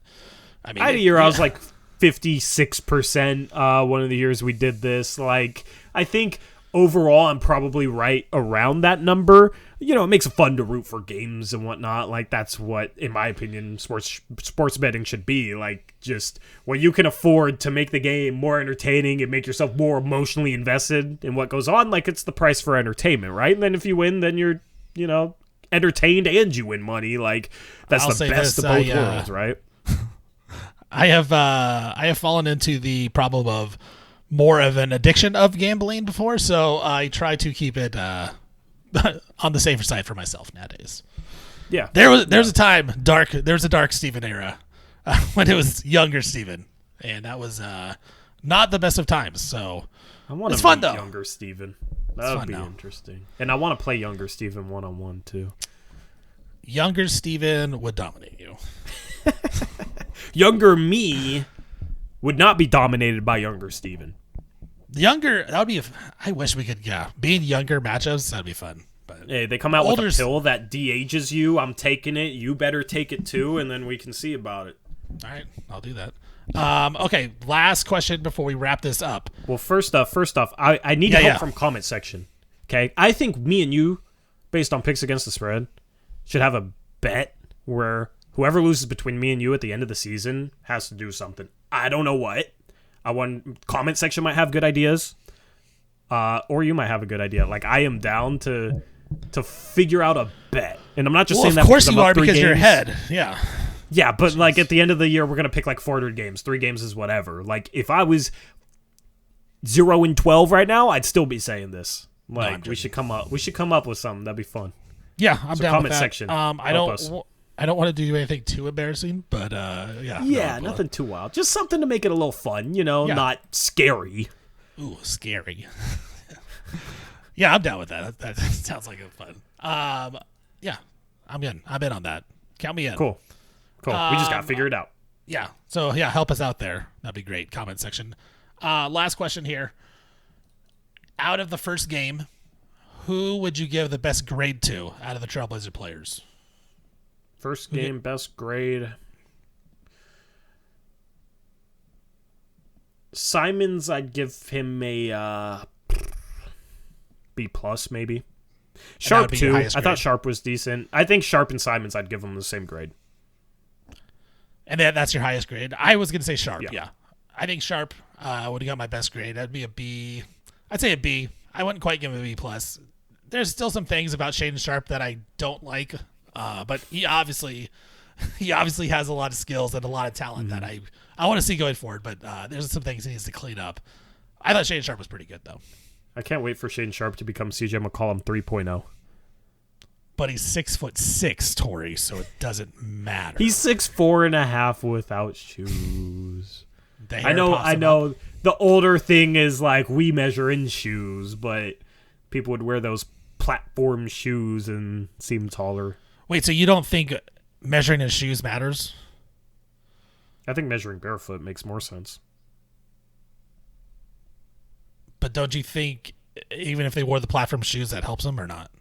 I mean, I had a year I was like 56%. One of the years we did this, like, I think overall I'm probably right around that number. You know, it makes it fun to root for games and whatnot. Like, that's what, in my opinion, sports betting should be. Like, just when you can afford to make the game more entertaining and make yourself more emotionally invested in what goes on, like, it's the price for entertainment, right? And then if you win, then you're, you know, entertained and you win money. Like, that's the best of both worlds, right? I have fallen into the problem of more of an addiction of gambling before, so I try to keep it on the safer side for myself nowadays. Yeah, there's a time there's a dark Steven era when it was younger Steven, and that was not the best of times. So it's fun though. Younger Steven, that would be interesting, and I want to play younger Steven 1-on-1 too. Younger Steven would dominate you. Younger me would not be dominated by younger Steven. Younger, that would be. I wish we could. Yeah, being younger matchups, that'd be fun. But hey, they come out with a pill that de-ages you. I'm taking it. You better take it too, and then we can see about it. All right, I'll do that. Okay, last question before we wrap this up. Well, first off, I need help from comment section. Okay, I think me and you, based on picks against the spread, should have a bet where whoever loses between me and you at the end of the season has to do something. I don't know what. Comment section might have good ideas, or you might have a good idea. Like, I am down to figure out a bet, and I'm not just saying that. Of course you are, because games. you're ahead. Yeah. Yeah, but like at the end of the year, we're gonna pick like 400 games. 3 games is whatever. Like, if I was 0-12 right now, I'd still be saying this. Like, we should come up with something. That'd be fun. Yeah, I'm down comment with that. Section. I don't want to do anything too embarrassing, but yeah. Yeah, nothing too wild. Just something to make it a little fun, you know, not scary. Ooh, scary. Yeah, I'm down with that. That sounds like fun. Yeah, I'm in. I'm in on that. Count me in. Cool. We just got to figure it out. Yeah. So, yeah, help us out there. That'd be great. Comment section. Last question here. Out of the first game, who would you give the best grade to out of the Trailblazer players? First game, best grade. Simons, I'd give him a B+, maybe. Sharp, too. I thought Sharp was decent. I think Sharp and Simons, I'd give them the same grade. And that's your highest grade? I was going to say Sharp, yeah. I think Sharp would have got my best grade. That'd be a B. I'd say a B. I wouldn't quite give him a B+. There's still some things about Shaden Sharp that I don't like, but he obviously has a lot of skills and a lot of talent that I want to see going forward, but there's some things he needs to clean up. I thought Shaden Sharp was pretty good, though. I can't wait for Shaden Sharp to become CJ McCollum 3.0. But he's 6'6", Torey, so it doesn't matter. He's 6'4.5" without shoes. I know. The older thing is like we measure in shoes, but people would wear those platform shoes and seem taller. Wait, so you don't think measuring in shoes matters? I think measuring barefoot makes more sense. But don't you think even if they wore the platform shoes, that helps them or not?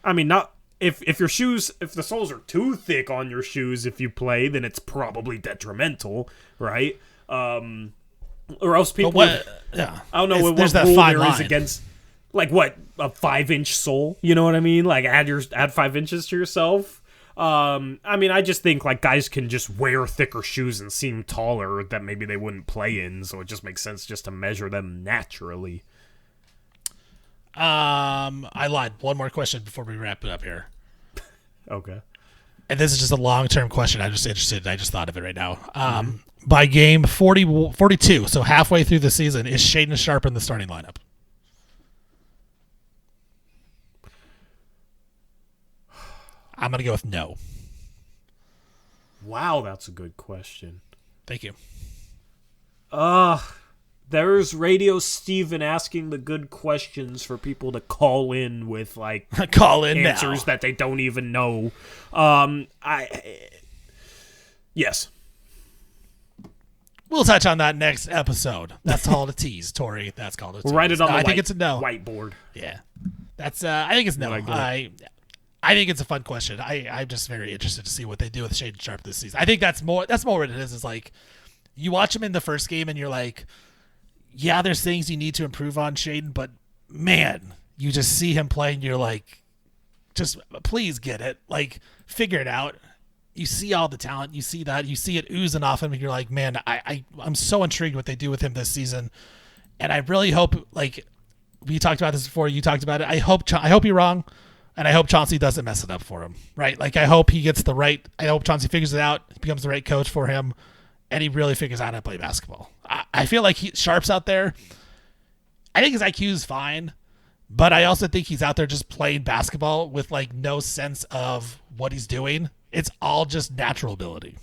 I mean, not if your shoes, if the soles are too thick on your shoes, if you play, then it's probably detrimental, right? Or else people, I don't know what rule there is against, like what, a 5-inch sole. You know what I mean? Like add 5 inches to yourself. I mean, I just think like guys can just wear thicker shoes and seem taller that maybe they wouldn't play in, so it just makes sense just to measure them naturally. I lied. One more question before we wrap it up here. Okay. And this is just a long-term question. I'm just interested. I just thought of it right now. By game 42, so halfway through the season, is Shaedon Sharpe in the starting lineup? I'm going to go with no. Wow, that's a good question. Thank you. There's Radio Steven asking the good questions for people to call in with, like, answers that they don't even know. Yes. We'll touch on that next episode. That's called a tease, Torey. That's called a tease. We'll write it on the I think it's a no. Whiteboard. Yeah. That's I think it's no. I think it's a fun question. I'm just very interested to see what they do with Shaedon Sharpe this season. I think that's more what it is like you watch him in the first game and you're like, yeah, there's things you need to improve on, Shaedon, but man, you just see him play and you're like, just please get it. Like, figure it out. You see all the talent. You see that. You see it oozing off him and you're like, man, I'm so intrigued what they do with him this season. And I really hope, like, we talked about this before, you talked about it. I hope you're wrong. And I hope Chauncey doesn't mess it up for him, right? Like, I hope he gets I hope Chauncey figures it out, becomes the right coach for him, and he really figures out how to play basketball. I feel like Sharpe's out there. I think his IQ is fine, but I also think he's out there just playing basketball with, like, no sense of what he's doing. It's all just natural ability.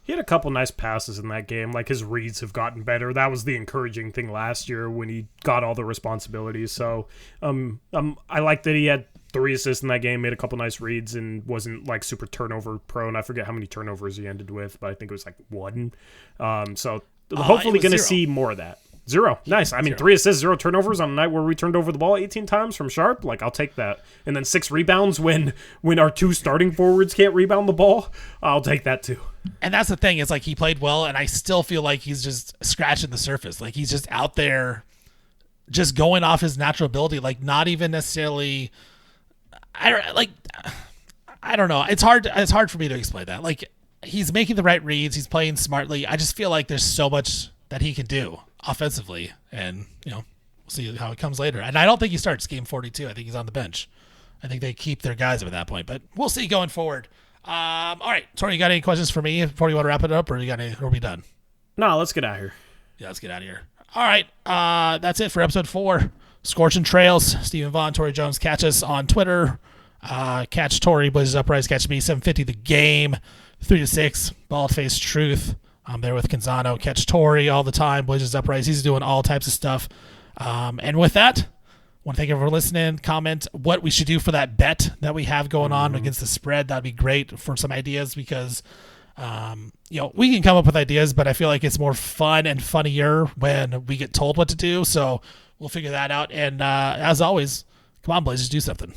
He had a couple nice passes in that game. Like, his reads have gotten better. That was the encouraging thing last year when he got all the responsibilities. So I like that he had 3 assists in that game, made a couple nice reads, and wasn't like super turnover prone. I forget how many turnovers he ended with, but I think it was like 1. So hopefully going to see more of that. 0. Nice. I mean, 0. 3 assists, 0 turnovers on a night where we turned over the ball 18 times from Sharpe. Like, I'll take that. And then 6 rebounds when our 2 starting forwards can't rebound the ball. I'll take that too. And that's the thing. It's like he played well, and I still feel like he's just scratching the surface. Like, he's just out there just going off his natural ability, like not even necessarily – I don't know. It's hard for me to explain that. Like, he's making the right reads. He's playing smartly. I just feel like there's so much that he can do offensively, and we'll see how it comes later. And I don't think he starts game 42. I think he's on the bench. I think they keep their guys at that point, but we'll see going forward. All right, Torey, you got any questions for me before you want to wrap it up, or are we done? No, let's get out of here. Yeah, let's get out of here. All right, that's it for episode 4. Scorchin Trails, Steven Vaughan, Torey Jones. Catch us on Twitter. Catch Torey, Blazers Uprise. Catch me, 7:50 The Game, 3 to 6. Bald Face Truth. I'm there with Canzano. Catch Torey all the time. Blazers Uprise. He's doing all types of stuff. And with that, I want to thank everyone for listening. Comment what we should do for that bet that we have going on against the spread. That'd be great for some ideas because, we can come up with ideas, but I feel like it's more fun and funnier when we get told what to do. So we'll figure that out. And as always, come on, Blazers, do something.